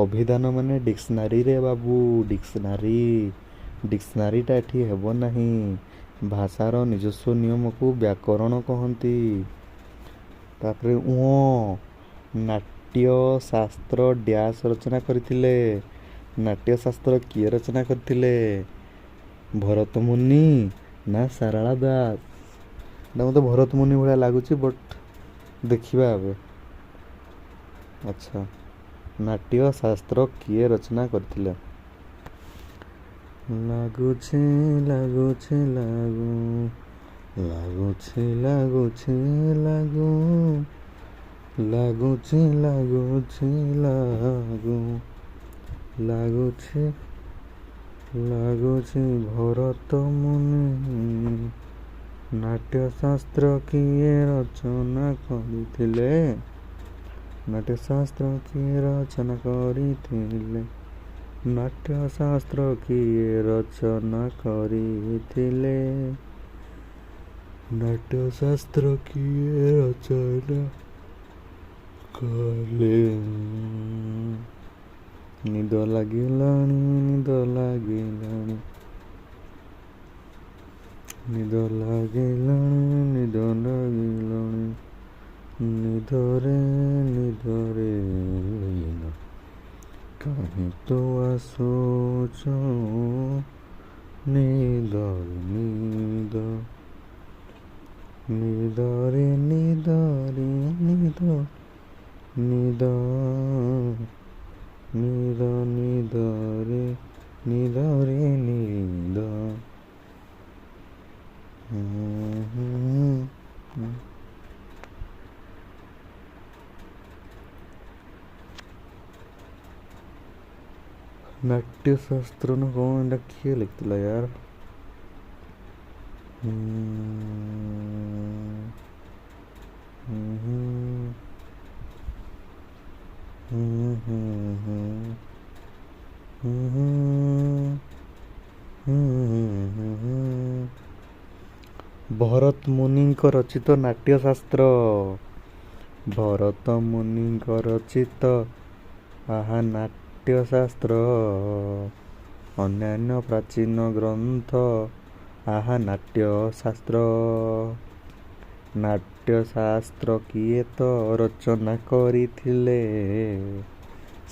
ଅଭିଧାନ ମାନେ ଡିକ୍ସନାରୀରେ ବାବୁ, ଡିକ୍ସନାରୀ। ଡିକ୍ସନାରୀଟା ଏଠି ହେବ ନାହିଁ। ଭାଷାର ନିଜସ୍ୱ ନିୟମକୁ ବ୍ୟାକରଣ କହନ୍ତି। ତାପରେ ନାଟ୍ୟ ଶାସ୍ତ୍ର ଡ୍ୟାସ୍ ରଚନା କରିଥିଲେ। ନାଟ୍ୟ ଶାସ୍ତ୍ର କିଏ ରଚନା କରିଥିଲେ? ଭରତ ମୁନି ନା ସାରଳା ଦାସ? ଏଇଟା ମୋତେ ଭରତ ମୁନି ଭଳିଆ ଲାଗୁଛି, ବଟ୍ ଦେଖିବା ଏବେ। ଆଚ୍ଛା, ନାଟ୍ୟ ଶାସ୍ତ୍ର କିଏ ରଚନା କରିଥିଲେ? ଲାଗୁଛି ଲାଗୁଛି ଲାଗୁ, ଲାଗୁଛି ଲାଗୁଛି ଲାଗୁ, ଲାଗୁଛି ଲାଗୁଛି ଲାଗୁ, ଲାଗୁଛି ଲାଗୁଛି ଭରତ ମୁନି। ନାଟ୍ୟ ଶାସ୍ତ୍ର କିଏ ରଚନା କରିଥିଲେ? ନାଟ୍ୟ ଶାସ୍ତ୍ର କିଏ ରଚନା କରିଥିଲେ? ନାଟ୍ୟ ଶାସ୍ତ୍ର କିଏ ରଚନା କରିଥିଲେ? ନାଟ୍ୟ ଶାସ୍ତ୍ର କିଏ ରଚନା କଲେ? ନିଦ ଲାଗିଲାଣି, ନିଦ ଲାଗିଲାଣି, ନିଦ ଲାଗିଲାଣି, ନିଦ ଲାଗିଲାଣି, ନିଦରେ ନିଦରେ କାହିଁ ତୁ ଆସୁଛ? ନିଦରେ ନିଦ, ନିଦରେ ନିଦରେ ନିଦ, ନିଦ ନିଦ ନିଦରେ ନିଦରେ ନିଦ। ନାଟ୍ୟ ଶାସ୍ତ୍ର ନା କ'ଣ, ଏଇଟା କିଏ ଲେଖିଥିଲା ୟାର? ଭରତ ମୁନିଙ୍କ ରଚିତ ନାଟ୍ୟ ଶାସ୍ତ୍ର। ଭରତ ମୁନିଙ୍କ ରଚିତ ନାଟ୍ୟ ଶାସ୍ତ୍ର। ଅନ୍ୟାନ୍ୟ ପ୍ରାଚୀନ ଗ୍ରନ୍ଥ ନାଟ୍ୟ ଶାସ୍ତ୍ର। ନାଟ୍ୟ ଶାସ୍ତ୍ର କିଏ ତ ରଚନା କରିଥିଲେ?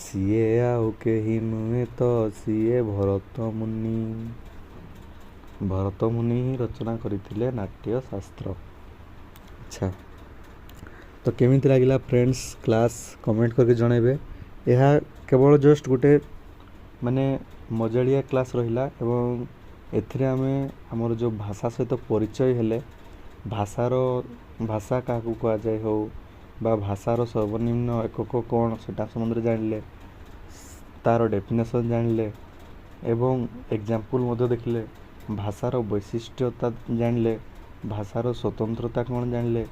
ସିଏ ଆଉ କେହି ନୁହେଁ ତ, ସିଏ ଭରତ ମୁନି। ଭରତ ମୁନି ହିଁ ରଚନା କରିଥିଲେ ନାଟ୍ୟ ଶାସ୍ତ୍ର। ଆଚ୍ଛା, ତ କେମିତି ଲାଗିଲା ଫ୍ରେଣ୍ଡସ୍ କ୍ଲାସ୍? କମେଣ୍ଟ କରିକି ଜଣାଇବେ। ଏହା କେବଳ ଜଷ୍ଟ ଗୋଟେ ମାନେ ମଜାଳିଆ କ୍ଲାସ୍ ରହିଲା, ଏବଂ ଏଥିରେ ଆମେ ଆମର ଯେଉଁ ଭାଷା ସହିତ ପରିଚୟ ହେଲେ, ଭାଷା କାହାକୁ କୁହାଯାଏ ହଉ, ବା ଭାଷାର ସର୍ବନିମ୍ନ ଏକକ କ'ଣ ସେଟା ସମ୍ବନ୍ଧରେ ଜାଣିଲେ, ତା'ର ଡେଫିନେସନ୍ ଜାଣିଲେ, ଏବଂ ଏକ୍ଜାମ୍ପଲ୍ ମଧ୍ୟ ଦେଖିଲେ, ଭାଷାର ବୈଶିଷ୍ଟ୍ୟତା ଜାଣିଲେ, ଭାଷାର ସ୍ୱତନ୍ତ୍ରତା କ'ଣ ଜାଣିଲେ,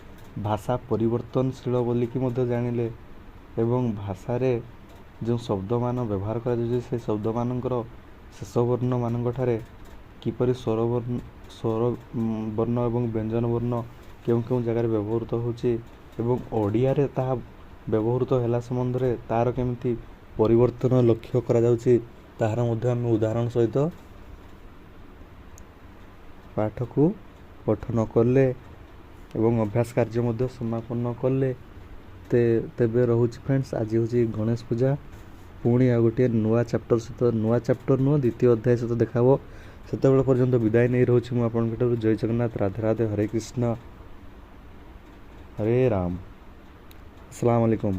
ଭାଷା ପରିବର୍ତ୍ତନଶୀଳ ବୋଲିକି ମଧ୍ୟ ଜାଣିଲେ, ଏବଂ ଭାଷାରେ ଯେଉଁ ଶବ୍ଦମାନ ବ୍ୟବହାର କରାଯାଉଛି ସେ ଶବ୍ଦମାନଙ୍କର ଶେଷ ବର୍ଣ୍ଣମାନଙ୍କଠାରେ କିପରି ସ୍ୱର ବର୍ଣ୍ଣ ଏବଂ ବ୍ୟଞ୍ଜନ ବର୍ଣ୍ଣ କେଉଁ କେଉଁ ଜାଗାରେ ବ୍ୟବହୃତ ହେଉଛି, ଏବଂ ଓଡ଼ିଆରେ ତାହା ବ୍ୟବହୃତ ହେଲା ସମ୍ବନ୍ଧରେ ତା'ର କେମିତି ପରିବର୍ତ୍ତନ ଲକ୍ଷ୍ୟ କରାଯାଉଛି, ତାହାର ମଧ୍ୟ ଆମେ ଉଦାହରଣ ସହିତ ପାଠକୁ ପଠନ କଲେ ଏବଂ ଅଭ୍ୟାସ କାର୍ଯ୍ୟ ମଧ୍ୟ ସମାପନ କଲେ। ତେବେ ରହୁଛି ଫ୍ରେଣ୍ଡସ୍, ଆଜି ହେଉଛି ଗଣେଶ ପୂଜା। ପୁଣି ଆଉ ଗୋଟିଏ ନୂଆ ଚାପ୍ଟର ସହିତ, ନୂଆ ଚାପ୍ଟର ନୁହଁ, ଦ୍ୱିତୀୟ ଅଧ୍ୟାୟ ସହିତ ଦେଖା ହେବ। ସେତେବେଳେ ପର୍ଯ୍ୟନ୍ତ ବିଦାୟ ନେଇ ରହୁଛି ମୁଁ ଆପଣଙ୍କଠାରୁ। ଜୟ ଜଗନ୍ନାଥ, ରାଧେ ରାଧେ, ହରେ କୃଷ୍ଣ, ହରେ ରାମ, अस्सलाम वालेकुम।